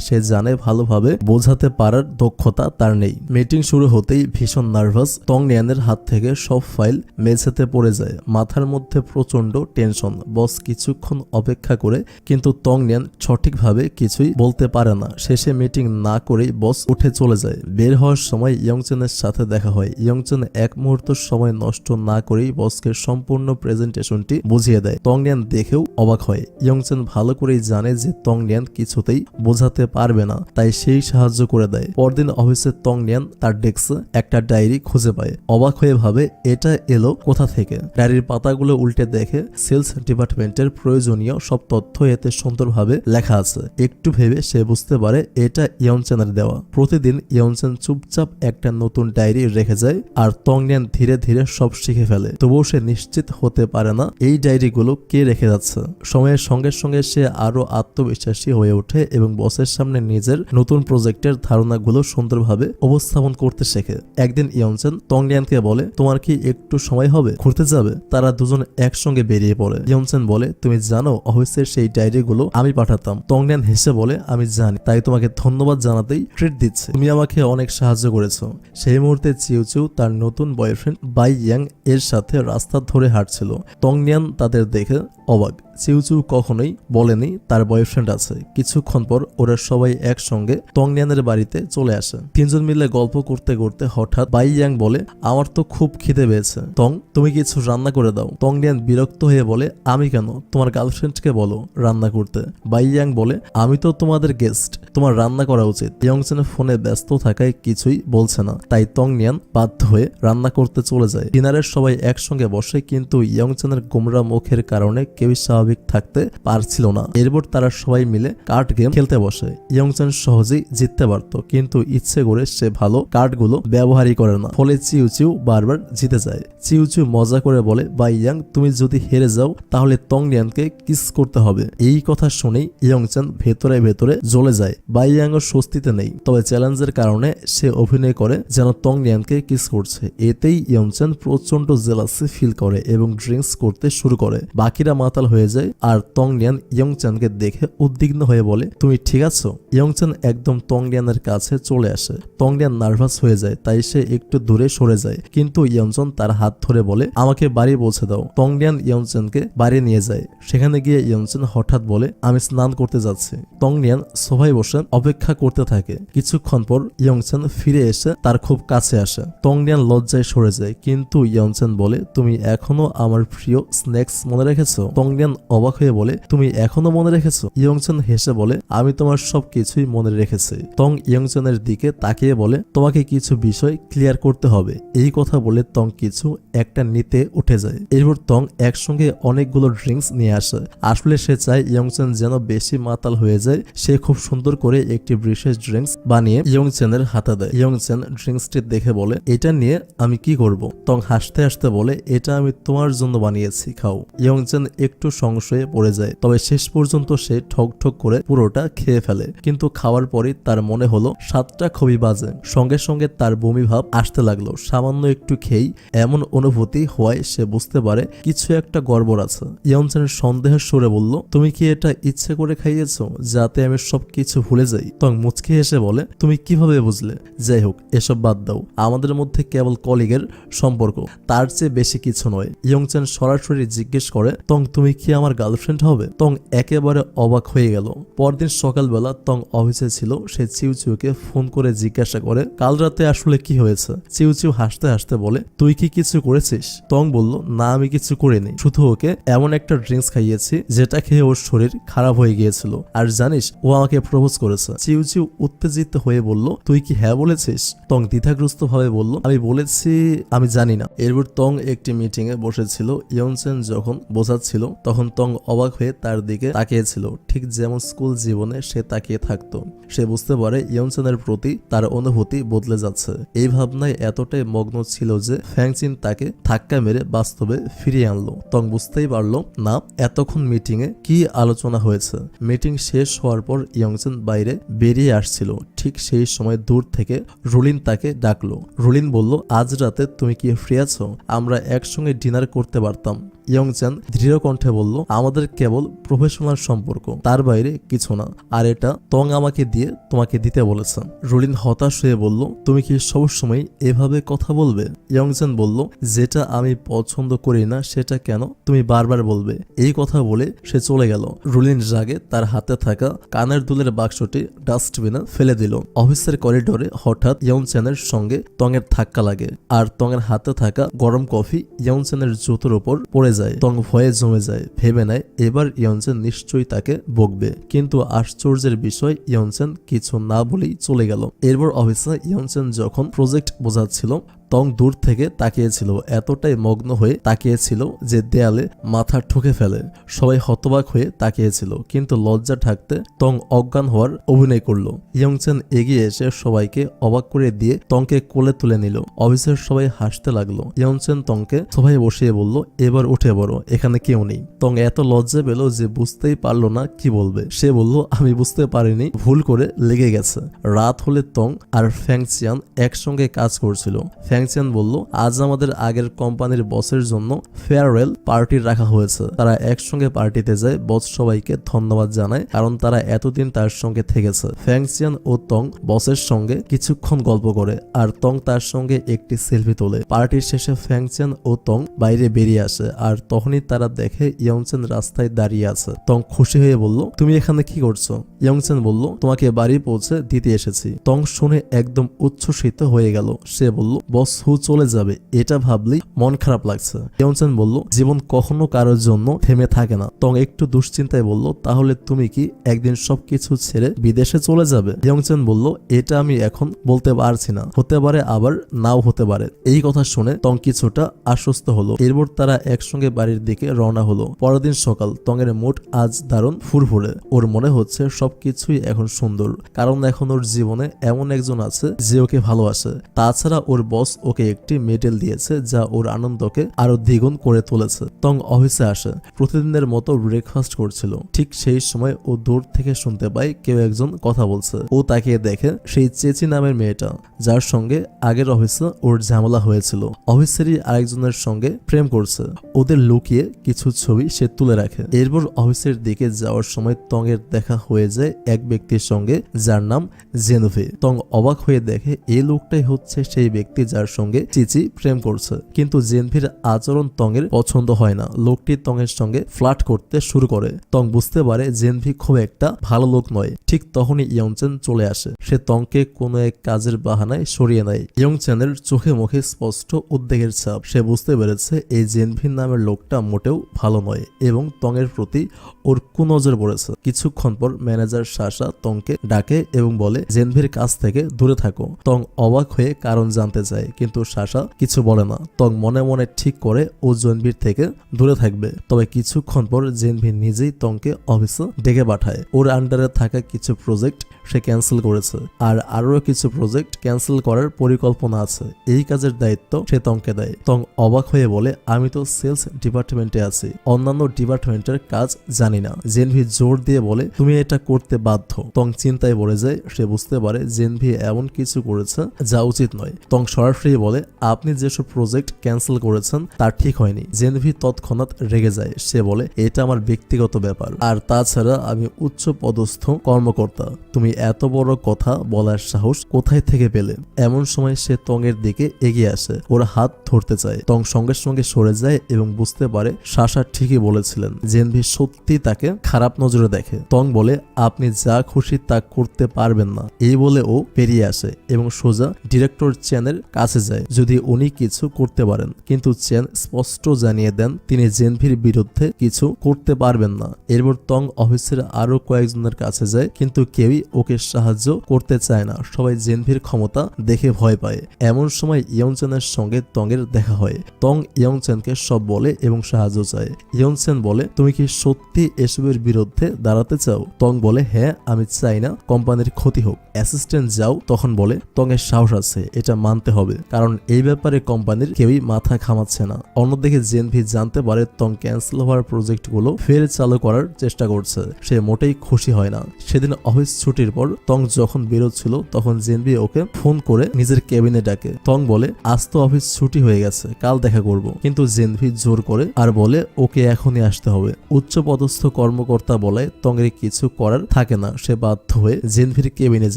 সে জানে ভালোভাবে বোঝাতে পারার দক্ষতা তার নেই। মিটিং শুরু হতেই ভীষণ নার্ভাস। তংনিয়ানের হাত থেকে সব ফাইল মেঝেতে পড়ে যায়। মাথার মধ্যে প্রচন্ড টেনশন। বস কিছুক্ষণ অপেক্ষা করে, কিন্তু তংনিয়ান সঠিকভাবে কিছুই বলতে পারে না। শেষে মিটিং না করেই বস উঠে চলে যায়। বের হওয়ার সময় ইয়ংচেনের সাথে দেখা হয়। ইয়ংচেন এক মুহূর্ত সময় নষ্ট না করেই বসকে সম্পূর্ণ প্রেজেন্টেশনটি বুঝিয়ে দেয়। তংনিয়ান দেখেও অবাক হয়। ইয়ংচেন ভালো করেই জানে যে তংনিয়ান কিছুতেই বোঝাতে পারবে না, তাই সেই সাহায্য করে দেয়। পরদিন অফিসে তংনিয়ান তার ডেস্কে একটা ডায়েরি খুঁজে পায়। অবাক হয়ে ভাবে, এটা এলো কোথা থেকে? ডায়েরির পাতাগুলো উল্টে দেখে সেলস ডিপার্টমেন্টের প্রয়োজনীয় সব তথ্য এতে সুন্দরভাবে লেখা আছে। একটু ভেবে সে বুঝতে পারে এটা ইয়ংচেনের দেওয়া। প্রতিদিন ইয়ংচেন চুপচাপ একটা নতুন ডায়েরি রেখে যায় আর তংনিয়ান ধীরে ধীরে সব শিখে ফেলে। তবুও সে নিশ্চিত হতে পারে না এই ডায়েরিগুলো কে রেখে যাচ্ছে। সময়ের সঙ্গে সঙ্গে সে আরো আত্মবিশ্বাসী হয়ে ওঠে এবং বসের সামনে নিজের নতুন প্রজেক্টের ধারণাগুলো সুন্দরভাবে উপস্থাপন করতে শেখে। একদিন ইয়ংচেন তংনিয়ানকে বলে, তোমার কি একটু সময় হবে, ঘুরতে যাবে? তারা দুজন একসঙ্গে বেরিয়ে পড়ে। ইয়ংচেন বলে, তুমি জানো অফিসের সেই ডায়েরিগুলো আমি পাঠাতাম। তংনিয়ান হেসে বলে, আমি জানি, তাই তোমাকে ধন্যবাদ জানাতেই ট্রিট দিচ্ছে। তুমি আমাকে অনেক সাহায্য করেছো। সেই মুহূর্তে চিউচিউ তার নতুন বয়ফ্রেন্ড বাই ইয়াং এর সাথে রাস্তা ধরে হাঁটছিল। তংনিয়ান তাদের দেখে অবাক। চিউচিউ কখনোই বলেনি তার বয়ফ্রেন্ড আছে। কিছুক্ষণ পর ওরা সবাই একসঙ্গে তংনিয়ানের বাড়িতে চলে আসে। তিনজন মিলে গল্প করতে করতে হঠাৎ বাই ইয়াং বলে, আমার তো খুব খিদে পেয়েছে, তং তুমি কিছু রান্না করে দাও। তংনিয়ান বিরক্ত হয়ে বলে, আমি কেন? তোমার গার্লফ্রেন্ডকে বলো রান্না করতে। বাই ইয়াং বলে, আমি তো তোমাদের গেস্ট, তোমার রান্না করা উচিত। ইয়ংচেনের ফোনে ব্যস্ত থাকায় কিছুই বলছে না, তাই তংনিয়ান বাধ্য হয়ে রান্না করতে চলে যায়। ডিনারের সবাই একসঙ্গে বসে, কিন্তু ইয়ংচেনের গোমরা মুখের কারণে কেউই স্বাভাবিক থাকতে পারছিল না। এরপর তারা সবাই মিলে কার্ড গেম খেলতে বসে। ইয়ংচেন সহজেই জিততে পারত, কিন্তু ইচ্ছে করে সে ভালো কার্ডগুলো ব্যবহারই করে না। ফলে চিউচিউ বারবার জিতে যায়। চিউচিউ মজা করে বলে, বাই ইয়াং তুমি যদি হেরে যাও তাহলে তংনিয়ানকে কিস করতে হবে। এই কথা শুনেই ইয়ংচেন ভেতরে ভেতরে জ্বলে যায়। বাই ইয়াং ও স্বস্তিতে নেই, তবে চ্যালেঞ্জের কারণে সে অভিনয় করে যেন তংনিয়ানকে কিস করছে। এতেই ইয়ংচেন প্রচন্ড জেলাসি ফিল করে এবং ড্রিঙ্কস করতে শুরু করে। বাকিরা মাতাল হয়ে যায় আর তংনিয়ান ইয়ংচেনকে দেখে উদ্বিগ্ন হয়ে বলে, তুমি ঠিক আছো? ইয়ংচেন একদম তংনিয়ানের কাছে চলে আসে। তংনিয়ান নার্ভাস হয়ে যায়, তাই সে একটু দূরে সরে যায়, কিন্তু ইয়ংচেন তার হাত ধরে বলে, আমাকে বাড়ি পৌঁছে দাও। তংনিয়ান ইয়ংচেনকে বাড়ি নিয়ে যায়। সেখানে গিয়ে ইয়ংচেন হঠাৎ বলে, আমি স্নান করতে যাচ্ছি। তংনিয়ান সোফায় বসে অপেক্ষা করতে থাকে। কিছুক্ষণ পর ইয়ংচেন ফিরে এসে তার খুব কাছে আসে। তংনিয়ান লজ্জায় সরে যায়, কিন্তু ইয়ংচেন বলে, তুমি এখনো আমার প্রিয় স্ন্যাক্স মনে রেখেছো? তংনিয়ান অবাক হয়ে বলে, তুমি এখনো মনে রেখেছো? ইয়ংচেন হেসে বলে, আমি তোমার সব কিছুই মনে রেখেছি। তং ইয়ংচেনের দিকে তাকিয়ে বলে, তোমাকে কিছু বিষয় ক্লিয়ার করতে হবে। এই কথা বলে তং কিছু একটা নিতে উঠে যায়। এরপর তং একসঙ্গে অনেকগুলো ড্রিঙ্কস নিয়ে আসে। আসলে সে চায় ইয়ংচেন যেন বেশি মাতাল হয়ে যায়। সে খুব সুন্দর করে একটি বিশেষ ড্রিঙ্কস বানিয়ে ইয়ংচেনের হাতে দেয়। ইয়ংচেন ড্রিঙ্কসটি দেখে বলে, এটা নিয়ে আমি কি করব? তং হাসতে হাসতে বলে, এটা আমি তোমার জন্য বানিয়েছি, খাও। ইয়ংচেন একটু সংশয়ে পড়ে যায়, তবে শেষ পর্যন্ত সে ঠক ঠক করে পুরোটা খেয়ে ফেলে। কিন্তু খাওয়ার পরই তার মনে হলো স্বাদটা খুবই বাজে। সঙ্গে সঙ্গে তার বমি ভাব আসতে লাগলো। সামান্য একটু খেয়েই এমন অনুভূতি হওয়ায় সে বুঝতে পারে কিছু একটা গড়বড় আছে। ইয়ংচেন সন্দেহের সুরে বলল, তুমি কি এটা ইচ্ছে করে খাইয়েছো যাতে আমি সবকিছু ভুলে যাই? তং মুচকি হেসে বলে, তুমি কিভাবে বুঝলে? যাই হোক, এসব বাদ দাও, আমাদের মধ্যে কেবল কলিগের সম্পর্ক, তার চেয়ে বেশি কিছু নয়। ইয়ংচেন সরাসরি জিজ্ঞেস করে, তং তুমি কি আমার আমার গার্লফ্রেন্ড হবে? তং একেবারে অবাক হয়ে গেল। পরদিন সকালবেলা তং অফিসে ছিল। সে চিউচিউকে ফোন করে জিজ্ঞাসা করে কাল রাতে আসলে কি হয়েছে। চিউচিউ হাসতে হাসতে বলে তুই কি কিছু করেছিস? তং বলল না আমি কিছু করিনি, শুধু ওকে এমন একটা ড্রিঙ্কস খাইয়েছি যেটা খেয়ে ওর শরীর খারাপ হয়ে গিয়েছিল। আর জানিস ও আমাকে প্রপোজ করেছে। চিউচিউ উত্তেজিত হয়ে বলল তুই কি হ্যাঁ বলেছিস? তং দ্বিধাগ্রস্ত ভাবে বলল আমি বলেছি আমি জানি না। এরপর তং একটি মিটিং এ বসেছিল। ইয়নচেন যখন বোঝাচ্ছিল তখন তং অবাক হয়ে তার দিকে তাকিয়েছিল, ঠিক যেমন স্কুল জীবনে সে তাকিয়ে থাকতো। সে বুঝতে পারে ইয়নচেনের প্রতি তার অনুভূতি বদলে যাচ্ছে। এই ভাবনায় এতটাই মগ্ন ছিল যে ফ্যাংচিন তাকে ধাক্কা মেরে বাস্তবে ফিরিয়ে আনলো। তং বুঝতেই পারল না এতক্ষণ মিটিং এ কি আলোচনা হয়েছে। মিটিং শেষ হওয়ার পর ইয়ংচেন বাইরে বেরিয়ে আসছিল। ঠিক সেই সময় দূর থেকে রুলিন তাকে ডাকলো। রুলিন বলল আজ রাতে তুমি কি ফ্রি আছো? আমরা একসঙ্গে ডিনার করতে পারতাম। ইয়ংচেন দৃঢ় কণ্ঠে বলল আমাদের কেবল প্রফেশনাল সম্পর্ক, তার বাইরে কিছু না। আর এটা তং আমাকে দিয়ে তোমাকে দিতে বলেছে। রুলিন হতাশ হয়ে বলল তুমি কি সবসময় এভাবে কথা বলবে? ইয়ংচেন বলল যেটা আমি পছন্দ করি না সেটা কেন তুমি বারবার বলবে? এই কথা বলে সে চলে গেল। রুলিন রাগে তার হাতে থাকা কানের দুলের বাক্সটি ডাস্টবিনে ফেলে দিল। অফিসের করিডোরে হঠাৎ ইয়ংচেনের সঙ্গে তংয়ের ধাক্কা লাগে আর তংয়ের হাতে থাকা গরম কফি ইয়ংচেনের জুতোর উপর পড়ে যায়। তং ভয়ে জমে যায়, ভেবে নেয় এবার ইয়নচেন নিশ্চয়ই তাকে বকবে। কিন্তু আশ্চর্যের বিষয় ইয়নচেন কিছু না বলেই চলে গেল। এরপর অফিসে ইয়নচেন যখন প্রজেক্ট বোঝাচ্ছিল তং দূর থেকে তাকিয়েছিল, এতটাই মগ্ন হয়ে তাকিয়েছিল যে দেয়ালে মাথা ঠুকে ফেলে। সবাই হতবাক হয়ে তাকিয়েছিল, কিন্তু লজ্জা ঢাকতে তং অজ্ঞান হওয়ার অভিনয় করলো। ইয়ংচেন এগিয়ে এসে সবাইকে অবাক করে দিয়ে তংকে কোলে তুলে নিল। অফিসের সবাই হাসতে লাগলো। ইয়ংচেন তংকে সবাই বসিয়ে বলল এবার উঠে পড়ো, এখানে কেউ নেই। তং এত লজ্জা পেল যে বুঝতেই পারলো না কি বলবে। সে বলল আমি বুঝতে পারিনি, ভুল করে লেগে গেছে। রাত হলে তং আর ফ্যাংচিয়ান একসঙ্গে কাজ করছিল। ফ্যাংচিয়ান বলল আজ আমাদের আগের কোম্পানির বসের জন্য ফেয়ারওয়েল পার্টি রাখা হয়েছে। তারা একসঙ্গে পার্টিতে যায়। বস সবাইকে ধন্যবাদ জানায় কারণ তারা এতদিন তার সঙ্গে থেকেছে। ফ্যাংচিয়ান ও তং বসের সঙ্গে কিছুক্ষণ গল্প করে আর তং তার সঙ্গে একটি সেলফি তোলে। পার্টির শেষে ফ্যাংচিয়ান ও তং বাইরে বেরিয়ে আসে আর তখনই তারা দেখে ইয়ংচেন রাস্তায় দাঁড়িয়ে আছে। তং খুশি হয়ে বলল তুমি এখানে কি করছো? ইয়ংচেন বলল তোমাকে বাড়ি পৌঁছে দিতে এসেছি। তং শুনে একদম উচ্ছ্বসিত হয়ে গেল। সে বলল বস হু চলে যাবে এটা ভাবলেই মন খারাপ লাগছে। ইয়ংচেন বলল জীবন কখনো কারোর জন্য থেমে থাকে না। তং একটু দুশ্চিন্তায় বলল তাহলে তুমি কি একদিন সবকিছু ছেড়ে বিদেশে চলে যাবে? ইয়ংচেন বলল এটা আমি এখন বলতে পারছি না, হতে পারে আবার নাও হতে পারে। এই কথা শুনে তং কিছুটা আশ্বস্ত হলো। এরপর তারা একসঙ্গে বাড়ির দিকে রওনা হলো। পরের দিন সকাল। তংয়ের মুড আজ দারুণ ফুরফুরে। ওর মনে হচ্ছে সবকিছুই এখন সুন্দর, কারণ এখন ওর জীবনে এমন একজন আছে যে ওকে ভালোবাসে। তাছাড়া ওর বস ওকে একটি মেডেল দিয়েছে যা ওর আনন্দকে আরো দ্বিগুণ করে তুলেছে। তং অফিসে আসে। প্রতিদিনের মতো ব্রেকফাস্ট করছিল। ঠিক সেই সময় ও দূর থেকে শুনতে পায় কেউ একজন কথা বলছে। ও তাকিয়ে দেখে সেই চেচি নামের মেয়েটা যার সঙ্গে আগের অফিসে ওর ঝামেলা হয়েছিল। অফিসেরই আরেকজনের সঙ্গে প্রেম করছে। ওদের লুকিয়ে কিছু ছবি সে তুলে রাখে। এরপর অফিসের দিকে যাওয়ার সময় তংয়ের দেখা হয়ে যায় এক ব্যক্তির সঙ্গে যার নাম জেনুভি। তং অবাক হয়ে দেখে এই লোকটাই হচ্ছে সেই ব্যক্তি যার সঙ্গে চিচি প্রেম করছে। কিন্তু জেনভির আচরণ তংয়ের পছন্দ হয় না। লোকটি তংয়ের সঙ্গে ফ্লার্ট করতে শুরু করে। তং বুঝতে পারে জেনভি খুব একটা ভালো লোক নয়। ঠিক তখনই ইয়ংচেন চলে আসে। সে তংকে কোনো এক কাজের বাহানায় সরিয়ে নেয়। ইয়ংচেনের চোখে মুখে স্পষ্ট উদ্বেগের ছাপ। সে বুঝতে পেরেছে এই জেনভির নামের লোকটা মোটেও ভালো নয় এবং তংয়ের প্রতি ওর কুনজর পড়েছে। কিছুক্ষণ পর ম্যানেজার সাশা তংকে ডাকে এবং বলে জেনভির কাছ থেকে দূরে থাকো। তং অবাক হয়ে কারণ জানতে চায়, কিন্তু সাশা কিছু বলে না। তং মনে মনে ঠিক করে ও জেনভির থেকে দূরে থাকবে। তবে কিছুক্ষণ পর জেনভি নিজেই তংকে অফিসে ডেকে পাঠায়। ওর আন্ডারে থাকা কিছু প্রজেক্ট সে ক্যান্সেল করেছে আর আরো কিছু প্রজেক্ট ক্যান্সেল করার পরিকল্পনা আছে। এই কাজের দায়িত্ব সে তংকে দেয়। তং অবাক হয়ে বলে আমি তো সেলস ডিপার্টমেন্টে আছি, অন্যান্য ডিপার্টমেন্টের কাজ জানি না। জেনভি জোর দিয়ে বলে তুমি এটা করতে বাধ্য। তং চিন্তায় পড়ে যায়। সে বুঝতে পারে জেনভি এমন কিছু করেছে যা উচিত নয়। তং সরাসরি সরাসরি বলে আপনি যেসব প্রজেক্ট ক্যান্সেল করেছেন তা ঠিক হয়নি। জেনভি তৎক্ষণাৎ রেগে যায়। সে বলে এটা আমার ব্যক্তিগত ব্যাপার, আর তাছাড়া আমি উচ্চ পদস্থ কর্মকর্তা, তুমি এত বড় কথা বলার সাহস কোথায় থেকে পেলে? এমন সময় সে তংয়ের দিকে এগিয়ে আসে, ওর হাত ধরতে চায়। তং সঙ্গে সঙ্গে সরে যায় এবং বুঝতে পারে সাশা ঠিকই বলেছিলেন, জেনভি সত্যি তাকে খারাপ নজরে দেখে। তং বলে আপনি যা খুশি তা করতে পারবেন না, এই বলে ও বেরিয়ে আসে এবং সোজা ডিরেক্টর চেনের কাছে যায় যদি উনি কিছু করতে পারেন। কিন্তু চেন স্পষ্ট জানিয়ে দেন তিনি জেনভির বিরুদ্ধে কিছু করতে পারবেন না। এরপর তং অফিসের আরো কয়েকজনের কাছে যায়, কিন্তু কেউই ওকে সাহায্য করতে চায় না। সবাই জেনভির ক্ষমতা দেখে ভয় পায়। এমন সময় ইয়ংচেনের সঙ্গে তংয়ের দেখা হয়। তং ইয়ংচেনকে সব বলে এবং সাহায্য চায়। ইয়ংচেন বলে তুমি কি সত্যি এসবের বিরুদ্ধে দাঁড়াতে চাও? তং বলে হ্যাঁ, আমি চাই না কোম্পানির ক্ষতি হোক। অ্যাসিস্ট্যান্ট যাও তখন বলে তংয়ের সাহস আছে, এটা মানতে হবে, কারণ এই ব্যাপারে কোম্পানির কেউই মাথা ঘামাচ্ছে না। অন্যদিকে জেনভি জানতে পারে তং ক্যান্সেল হওয়ার প্রজেক্টগুলো ফের চালু করার চেষ্টা করছে। সে মোটেই খুশি হয় না। সেদিন অফিস ছুটির পর তং যখন বেরোচ্ছিল তখন জেনভি ওকে ফোন করে নিজের কেবিনে ডাকে। তং বলে আজ তো অফিস ছুটি হয়ে গেছে, কাল দেখা করব। কিন্তু জেনভি জোর করে আর বলে ওকে এখনই আসতে হবে। উচ্চ পদস্থ কর্মকর্তা বলায় তংয়ের কিছু করার থাকে না। সে বাধ্য হয়ে জেনভির কেবিনে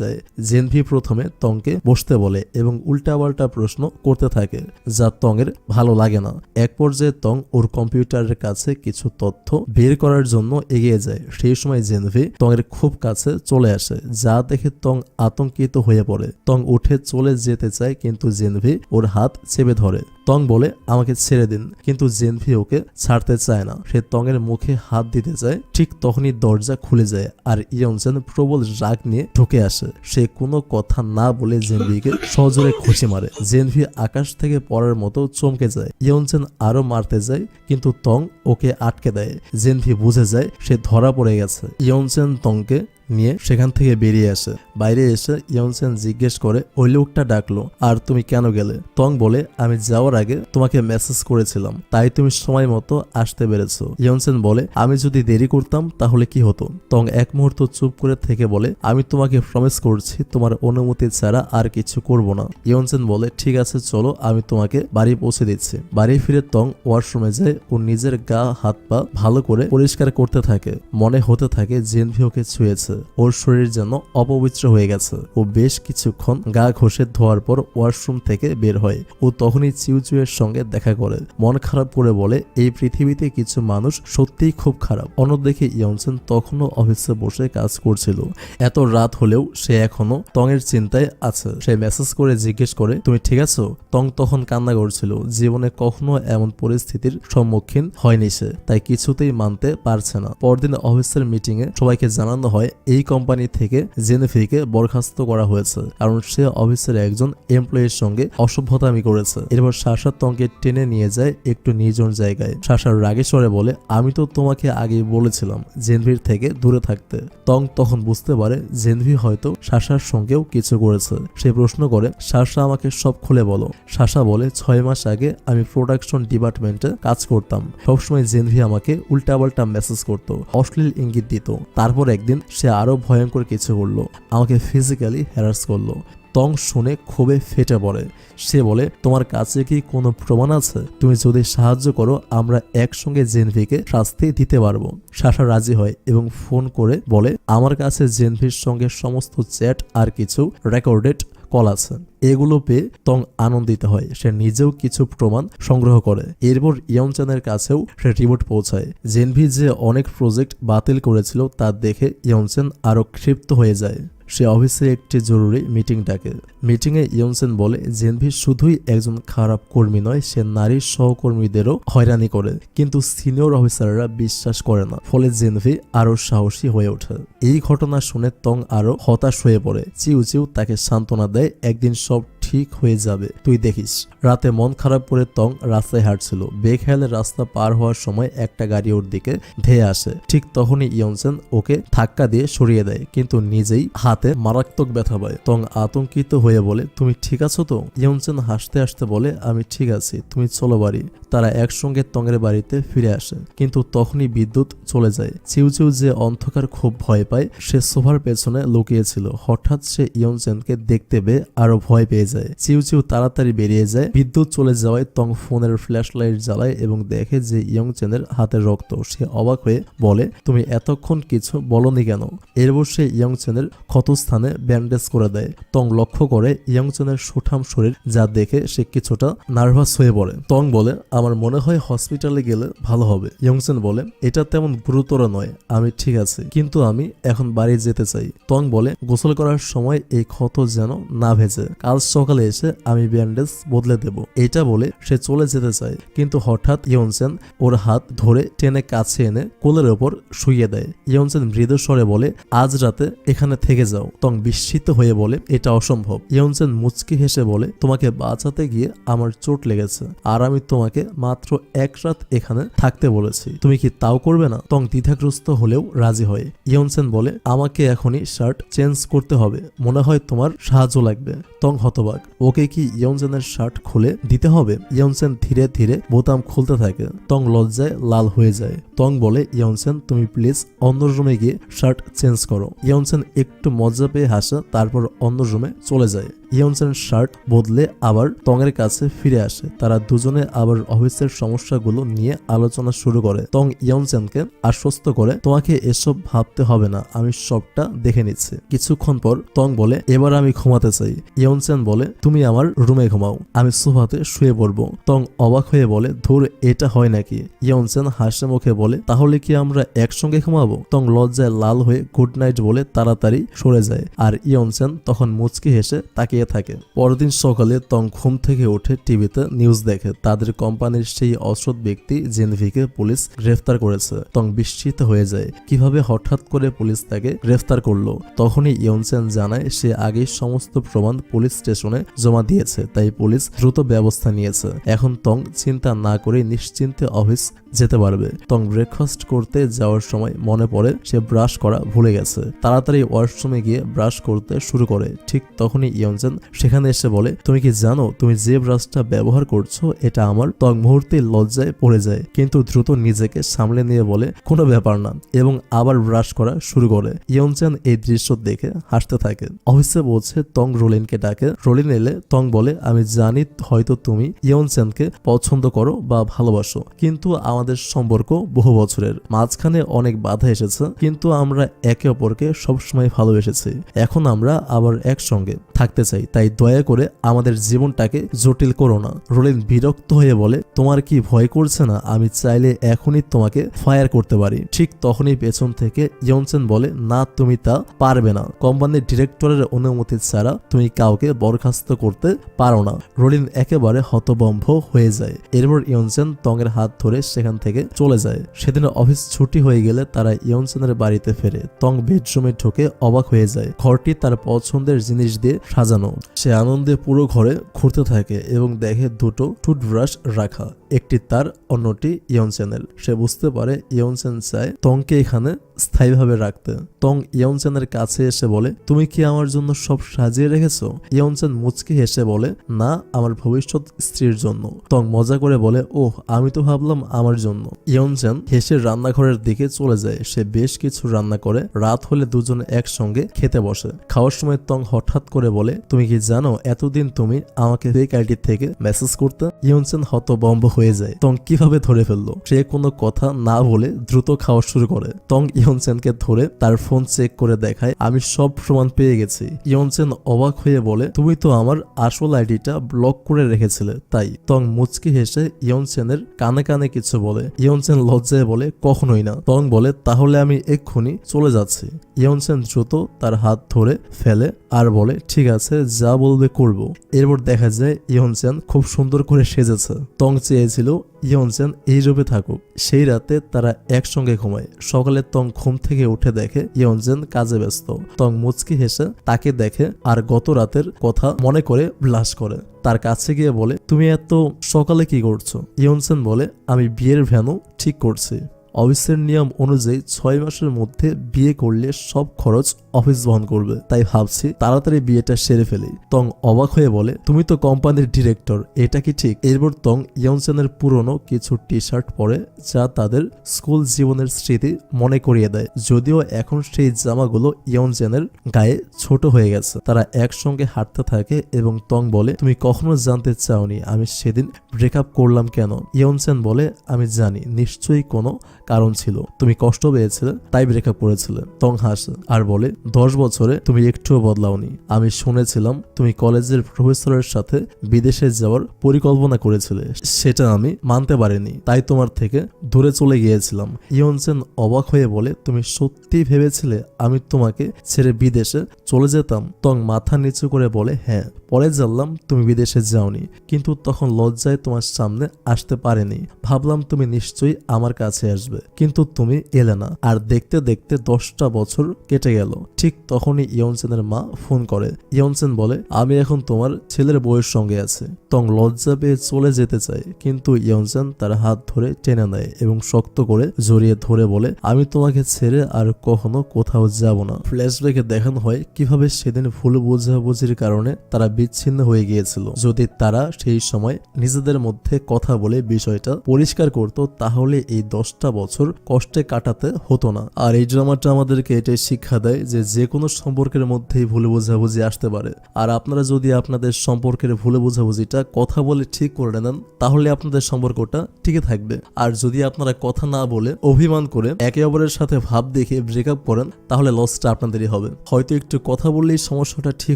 যায়। জেনভি প্রথমে তংকে বসতে বলে এবং উল্টাপাল্টা প্রশ্ন করতে থাকে যা তংয়ের ভালো লাগে না। এক পর্যায়ে তং ওর কম্পিউটারের কাছে কিছু তথ্য বের করার জন্য এগিয়ে যায়। সেই সময় জেনভি তংয়ের খুব কাছে চলে আসে, যা দেখে তং আতঙ্কিত হয়ে পড়ে। তং উঠে চলে যেতে চায়, কিন্তু জেনভি ওর হাত চেপে ধরে। তং বলে আমাকে ছেড়ে দিন, কিন্তু জেনভি ওকে ছাড়তে চায় না। সে তংয়ের মুখে হাত দিতে চায়, ঠিক তখনই দরজা খুলে যায় আর ইয়ংচেন প্রবল রাগ নিয়ে ঢুকে আসে। সে কোনো কথা না বলে জেনভিকে সজোরে খুশি মারে। জেনভি আকাশ থেকে পড়ার মতো চমকে যায়। ইয়ংচেন আরো মারতে যায়, কিন্তু তং ওকে আটকে দেয়। জেনভি বুঝে যায় সে ধরা পড়ে গেছে। ইয়ংচেন তংকে নিয়ে সেখান থেকে বেরিয়ে আসে। বাইরে এসে ইয়ংচেন জিজ্ঞেস করে ওই লোকটা ডাকলো আর তুমি কেন গেলে? তং বলে আমি যাওয়ার আগে তোমাকে মেসেজ করেছিলাম, তাই তুমি সময় মতো আসতে পেরেছো। ইয়ংচেন বলে আমি যদি দেরি করতাম তাহলে কি হতো? তং এক মুহূর্ত চুপ করে থেকে বলে আমি তোমাকে প্রমিস করছি তোমার অনুমতি ছাড়া আর কিছু করব না। ইয়ংচেন বলে ঠিক আছে চলো, আমি তোমাকে বাড়ি পৌঁছে দিচ্ছি। বাড়ি ফিরে তং ওয়াশরুমে যায় ও নিজের গা হাত পা ভালো করে পরিষ্কার করতে থাকে। মনে হতে থাকে জেনভি ওকে ছুঁয়েছে, ওর শরীর যেন অপবিত্র হয়ে গেছে। ও বেশ কিছুক্ষণ গা ঘষে ধোয়ার পর ওয়াশরুম থেকে বের হয়। ও তখনই চিউচুয়ের সঙ্গে দেখা করে। মন খারাপ করে বলে এই পৃথিবীতে কিছু মানুষ সত্যিই খুব খারাপ। অন্যদিকে ইয়ংচেন তখনও অফিসে বসে কাজ করছিল। এত রাত হলেও সে এখনো তংয়ের চিন্তায় আছে। সে মেসেজ করে জিজ্ঞেস করে তুমি ঠিক আছো? তং তখন কান্না করছিল। জীবনে কখনো এমন পরিস্থিতির সম্মুখীন হয়নি সে, তাই কিছুতেই মানতে পারছে না। পরদিন অফিসের মিটিং এ সবাইকে জানানো হয় এই কোম্পানি থেকে জেনভিকে বরখাস্ত করা হয়েছে, কারণ সে অফিসের একজন এমপ্লয়ির সঙ্গে অসভ্যতামি করেছে। এরপর সাশা তংকে টেনে নিয়ে যায় একটু নির্জন জায়গায়। সাশার রাগে স্বরে বলে আমি তো তোমাকে আগেই বলেছিলাম জেনভির থেকে দূরে থাকতে। তং তখন বুঝতে পারে জেনভি হয়তো সাশার সঙ্গেও কিছু করেছে। সে প্রশ্ন করে সাশা আমাকে সব খুলে বলো। সাশা বলে 6 মাস আগে আমি প্রোডাকশন ডিপার্টমেন্টে কাজ করতাম। সবসময় জেনভি আমাকে উল্টাপাল্টা মেসেজ করতো, অশ্লীল ইঙ্গিত দিত। তারপর একদিন সে আরো ভয়ঙ্কর কিছু করলো, আমাকে ফিজিক্যালি হ্যারাস করলো। তং শুনে ক্ষোভে ফেটে পড়ে। সে বলে তোমার কাছে কি কোনো প্রমাণ আছে? তুমি যদি সাহায্য করো আমরা একসঙ্গে জেনভিকে শাস্তি দিতে পারবো। সাশা রাজি হয় এবং ফোন করে বলে আমার কাছে জেনভির সঙ্গে সমস্ত চ্যাট আর কিছু রেকর্ডেড কল আছে। এগুলো পেয়ে তং আনন্দিত হয়। সে নিজেও কিছু প্রমাণ সংগ্রহ করে। এরপর ইয়ংচেনের কাছেও সে রিপোর্ট পৌঁছায়। জেনভি যে অনেক প্রজেক্ট বাতিল করেছিল তা দেখে ইয়ংচেন আরো ক্ষিপ্ত হয়ে যায়। সে অফিসে একটি জরুরি মিটিং ডাকে। মিটিংয়ে ইয়ংচেন বলে জেনভি শুধুই একজন খারাপ কর্মী নয়, সে নারী সহকর্মীদেরও হয়রানি করে, কিন্তু সিনিয়র অফিসাররা বিশ্বাস করে না। ফলে জেনভি আরো সাহসী হয়ে ওঠে। এই ঘটনা শুনে তং আরো হতাশ হয়ে পড়ে। চিউ তাকে সান্ত্বনা দেয় একদিন সব ঠিক হয়ে যাবে, তুই দেখিস। রাতে মন খারাপ করে তং রাস্তায় হাঁটছিল। বেখেয়ালে রাস্তা পার হওয়ার সময় একটা গাড়ি ওর দিকে ধেয়ে আসে। ঠিক তখনই ইয়ংচেন ওকে ধাক্কা দিয়ে সরিয়ে দেয়, কিন্তু নিজেই হাতে মারাত্মক ব্যথা পায়। তং আতঙ্কিত হয়ে বলে তুমি ঠিক আছো তো? ইয়ংচেন হাসতে হাসতে বলে আমি ঠিক আছি, তুমি চলো বাড়ি। তারা একসঙ্গে তংয়ের বাড়িতে ফিরে আসে, কিন্তু তখনই বিদ্যুৎ চলে যায়। চিউচিউ যে অন্ধকার খুব ভয় পায়, সে সোফার পেছনে লুকিয়েছিল। হঠাৎ সে ইয়ংচেনকে দেখতে পেয়ে আরো ভয় পেয়ে যায়। চিউচিউ তাড়াতাড়ি বেরিয়ে যায়। বিদ্যুৎ চলে যাওয়ায় তং ফোনের ফ্ল্যাশ লাইট জ্বালায় এবং দেখে যে ইয়ংচেনের হাতের রক্ত। সে অবাক হয়ে বলে, তুমি এতক্ষণ কিছু বলনি কেন? এরপর সে ইয়ংচেনের ক্ষতস্থানে ব্যান্ডেজ করে দেয়। তং লক্ষ্য করে ইয়ংচেনের সুঠাম শরীর, যা দেখে সে কিছুটা নার্ভাস হয়ে পড়ে। তং বলে, আমার মনে হয় হসপিটালে গেলে ভালো হবে। ইয়ংচেন বলে, এটা তেমন গুরুতর নয়, আমি ঠিক আছি, কিন্তু আমি এখন বাড়ি যেতে চাই। তং বলে, গোসল করার সময় এই ক্ষত যেন না ভেজে, কাল সকালে এসে আমি ব্যান্ডেজ বদলে দেব। এটা বলে সে চলে যেতে চায়, কিন্তু হঠাৎ ইয়ংচেন ওর হাত ধরে টেনে কাছে এনে কোলের ওপর শুইয়ে দেয়। ইয়ংচেন মৃদু স্বরে বলে, আজ রাতে এখানে থেকে যাও। তং বিস্মিত হয়ে বলে, এটা অসম্ভব। ইয়ংচেন মুচকি হেসে বলে, তোমাকে বাঁচাতে গিয়ে আমার চোট লেগেছে, আর আমি তোমাকে মাত্র এক রাত এখানে থাকতে বলেছি, তুমি কি তাও করবে না? তং দ্বিধাগ্রস্ত হলেও রাজি হয়। ইয়ংচেন বলে, আমাকে এখনই শার্ট চেঞ্জ করতে হবে, মনে হয় তোমার সাহায্য লাগবে। তং হতবাক, ওকে কি ইয়ংচেনের শার্ট খুলে দিতে হবে? ইয়ংচেন ধীরে ধীরে বোতাম খুলতে থাকে। তং লজ্জায় লাল হয়ে যায়। তং বলে, ইয়ংচেন তুমি প্লিজ অন্য রুমে গিয়ে শার্ট চেঞ্জ করো। ইয়ংচেন একটু মজা পেয়ে হাসে, তারপর অন্য রুমে চলে যায়। ইয়ংচেন শার্ট বদলে আবার তংয়ের কাছে ফিরে আসে। তারা দুজনে আবার অফিসের সমস্যাগুলো নিয়ে আলোচনা শুরু করে। তং ইয়ংচেনকে আশ্বস্ত করে, তোমাকে এসব ভাবতে হবে না, আমি সবটা দেখে নিচ্ছি। কিছুক্ষণ পর তং বলে, এবার আমি ঘুমাতে চাই। ইয়ংচেন বলে, তুমি আমার রুমে ঘুমাও, আমি সোফাতে শুয়ে পড়বো। তং অবাক হয়ে বলে, ধুর, এটা হয় নাকি? ইয়ংচেন হাসি মুখে বলে, তাহলে কি আমরা একসঙ্গে ঘুমাবো? তং লজ্জায় লাল হয়ে গুড নাইট বলে তাড়াতাড়ি সরে যায়, আর ইয়ংচেন তখন মুচকি হেসে তাকিয়ে থাকে। পরদিন সকালে তং ঘুম থেকে উঠে টিভিতে নিউজ দেখে তাদের কোম্পানির সেই অসৎ ব্যক্তি জেনভিকে পুলিশ গ্রেফতার করেছে। তং বিস্মিত হয়ে যায়, কিভাবে হঠাৎ করে পুলিশ তাকে গ্রেফতার করলো। তখনই ইয়ংচেন জানায় সে আগেই সমস্ত প্রমাণ পুলিশ স্টেশনে জমা দিয়েছে, তাই পুলিশ দ্রুত ব্যবস্থা নিয়েছে। এখন তং চিন্তা না করে নিশ্চিন্তে অফিস যেতে পারবে। তং ব্রেকফাস্ট করতে যাওয়ার সময় মনে পড়ে সে ব্রাশ করা ভুলে গেছে। তাড়াতাড়ি ওয়াশরুমে গিয়ে ব্রাশ করতে শুরু করে। ঠিক তখনই ইয়ংচেন সেখানে এসে বলে, তুমি কি জানো তুমি যে ব্রাশটা ব্যবহার করছো এটা আমার? তং মুহূর্তে লজ্জায় পড়ে যায়, কিন্তু দ্রুত নিজেকে সামলে নিয়ে বলে, কোনো ব্যাপার না, এবং আবার ব্রাশ করা শুরু করে। ইয়ংচেন এই দৃশ্য দেখে হাসতে থাকে। অফিসে পৌঁছে তং রোলিনকে ডাকে। রোলিন এলে তং বলে, আমি জানি হয়তো তুমি ইয়ংচেনকে পছন্দ করো বা ভালোবাসো, কিন্তু আমাদের সম্পর্ক বহু বছরের, মাঝখানে অনেক বাধা এসেছে, কিন্তু আমরা একে অপরকে সবসময় ভালোবেসেছি। এখন আমরা আবার একসঙ্গে থাকতে চাই, তাই দয়া করে আমাদের জীবনটাকে জটিল করো না। রোলিন বিরক্ত হয়ে বলে, তোমার কি ভয় করছে না? আমি চাইলে এখনই তোমাকে ফায়ার করতে পারি। ঠিক তখনই পেছন থেকে ইয়ংচেন বলে, না, তুমি তা পারবে না, কোম্পানির ডিরেক্টরের অনুমতি ছাড়া তুমি কাউকে বরখাস্ত করতে পারো না। রোলিন একেবারে হতভম্ব হয়ে যায়। এরপর ইয়ংচেন তংয়ের হাত ধরে সেখান থেকে চলে যায়। সেদিন অফিস ছুটি হয়ে গেলে তারা ইয়ংচেনের বাড়িতে ফেরে। তং বেডরুমে ঢুকে অবাক হয়ে যায়। ঘরটি তার পছন্দের জিনিস দিয়ে সাজানো। সে আনন্দে পুরো ঘরে ঘুরতে থাকে এবং দেখে দুটো টুথব্রাশ রাখা, একটি তার, অন্যটি ইয়ংচেনের। সে বুঝতে পারে ইয়ংচেন চায় তংকে এখানে স্থায়ীভাবে রাখতে। তং ইয়ংচেনের কাছে এসে বলে, তুমি কি আমার জন্য সব সাজিয়ে রেখেছো? ইয়ংচেন মুচকি হেসে বলে, না, আমার ভবিষ্যৎ স্ত্রীর জন্য। তং মজা করে বলে, ওহ, আমি তো ভাবলাম আমার জন্য। ইয়ংচেন হেসে রান্নাঘরের দিকে চলে যায়। সে বেশ কিছু রান্না করে। রাত হলে দুজনে একসঙ্গে খেতে বসে। খাওয়ার সময় তং হঠাৎ করে বলে, তুমি কি জানো এতদিন তুমি আমাকে ফেক আইডি থেকে মেসেজ করতে? ইয়ংচেন হতভম্ব হয়ে যায়। তং কিভাবে ধরে ফেললো? সে কোনো কথা না বলে দ্রুত খাওয়া শুরু করে। তং ইয়ংচেনকে ধরে তার ফোন চেক করে দেখায়, আমি সব প্রমাণ পেয়ে গেছি। ইয়ংচেন অবাক হয়ে বলে, তুমি তো আমার আসল আইডিটা ব্লক করে রেখেছিলে, তাই? তং মুচকি হেসে ইয়ংচেনের কানে কানে কিছু বলে। ইয়ংচেন লজ্জায় বলে, কখনোই না। তং বলে, তাহলে আমি এক্ষুনি চলে যাচ্ছি। ইয়ংচেন দ্রুত তার হাত ধরে ফেলে আর বলে, ঠিক আছে, যা বলবে করব। এরপর দেখা যায় ইয়ংচেন খুব সুন্দর করে সেজেছে। তং চেয়েছিল ইয়ংচেন এই রূপে থাকুক। সেই রাতে তারা একসঙ্গে ঘুমায়। সকালে তং ঘুম থেকে উঠে দেখে ইয়ংচেন কাজে ব্যস্ত। তং মুচকি হেসে তাকে দেখে আর গত রাতের কথা মনে করে ব্লাশ করে। তার কাছে গিয়ে বলে, তুমি এত সকালে কি করছো? ইয়ংচেন বলে, আমি বিয়ের ভেন্যু ঠিক করছি। অফিসের নিয়ম অনুযায়ী 6 মাসের মধ্যে বিয়ে করলে সব খরচ অফিস বহন করবে, তাই ভাবছি তাড়াতাড়ি বিয়েটা সেরে ফেলি। তং অবাক হয়ে বলে, তুমি তো কোম্পানির ডিরেক্টর, এটা কি ঠিক? এরপর তং ইয়নসেনের পুরনো কিছু টি শার্ট পরে, যা তাদের স্কুল জীবনের স্মৃতি মনে করিয়ে দেয়। যদিও এখন সেই জামাগুলো ইয়নসেনের গায়ে ছোট হয়ে গেছে। তারা একসঙ্গে হাঁটতে থাকে এবং তং বলে, তুমি কখনো জানতে চাওনি আমি সেদিন ব্রেকআপ করলাম কেন? ইয়নসেন বলে, আমি জানি, নিশ্চয়ই কোনো কারণ ছিল, তুমি কষ্ট পেয়েছিলে তাই ব্রেকআপ করেছিলে। তং হাসে আর বলে, 10 বছরে তুমি একটুও বদলাওনি। আমি শুনেছিলাম তুমি কলেজের প্রফেসরের সাথে বিদেশে যাওয়ার পরিকল্পনা করেছিলে, সেটা আমি মানতে পারিনি, তাই তোমার থেকে দূরে চলে গিয়েছিলাম। ইয়নসেন অবাক হয়ে বলে, তুমি সত্যি ভেবেছিলে আমি তোমাকে ছেড়ে বিদেশে চলে যেতাম? তং মাথা নিচু করে বলে, হ্যাঁ। পরে জানলাম তুমি বিদেশে যাওনি, কিন্তু তখন লজ্জায় তোমার সামনে আসতে পারেনি। ভাবলাম তুমি নিশ্চয়ই আমার কাছে আসবে, কিন্তু তুমি এলে না। আর দেখতে দেখতে 10টা বছর কেটে গেল। ঠিক তখনই ইয়নসেনের মা ফোন করে। ইয়নসেন বলে, আমি এখন তোমার ছেলের বউয়ের সঙ্গে আছি। তং লজ্জা পেয়ে চলে যেতে চায়, কিন্তু ইয়নসেন তার হাত ধরে টেনে নেয় এবং শক্ত করে জড়িয়ে ধরে বলে, আমি তোমাকে ছেড়ে আর কখনো কোথাও যাব না। ফ্ল্যাশব্যাকে দেখানো হয় কিভাবে সেদিন ভুল বোঝাবুঝির কারণে তারা বিচ্ছিন্ন হয়ে গিয়েছিল। যদি তারা সেই সময় নিজেদের মধ্যে কথা বলে বিষয়টা পরিষ্কার করত, তাহলে এই 10টা বছর কষ্টে কাটাতে হতো না। আর এই ড্রামাটা আমাদেরকে এটাই শিক্ষা দেয় যে যে কোনো সম্পর্কের মধ্যেই ভুল বোঝাবুঝি আসতে পারে। আর আপনারা যদি আপনাদের সম্পর্কের ভুল বোঝাবুঝিটা কথা বলে ঠিক করে নেন, তাহলে আপনাদের সম্পর্কটা টিকে থাকবে। আর যদি আপনারা কথা না বলে অভিমান করে একে অপরের সাথে ভাব দেখে ব্রেকআপ করেন, তাহলে লসটা আপনাদেরই হবে। হয়তো একটু কথা বললেই সমস্যাটা ঠিক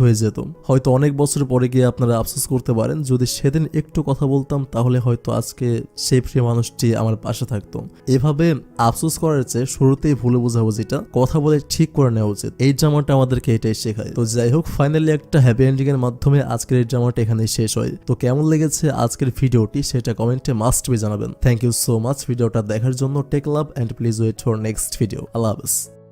হয়ে যেত, হয়তো অনেক বছর পরে গিয়ে আপনারা আফসোস করতে পারেন, যদি সেদিন একটু কথা বলতাম তাহলে হয়তো আজকে সেই প্রিয় মানুষটি আমার পাশে থাকতো। এভাবে আফসোস করার চেয়ে শুরুতেই ভুল বোঝাবুঝিটা কথা বলে ঠিক করে নেওয়া উচিত। এই ড্রামাটা আমাদেরকে এটাই শেখায়। তো যাই হোক, ফাইনালি একটা হ্যাপি এন্ডিং এর মাধ্যমে আজকের এই ড্রামাটা এখানেই শেষ হয়। তো কেমন লেগেছে আজকের ভিডিওটি সেটা কমেন্টে মাস্ট বি জানাবেন। থ্যাংক ইউ সো মাচ ভিডিওটা দেখার জন্য। Take love and please wait for next video. আল্লাহ হাফেজ।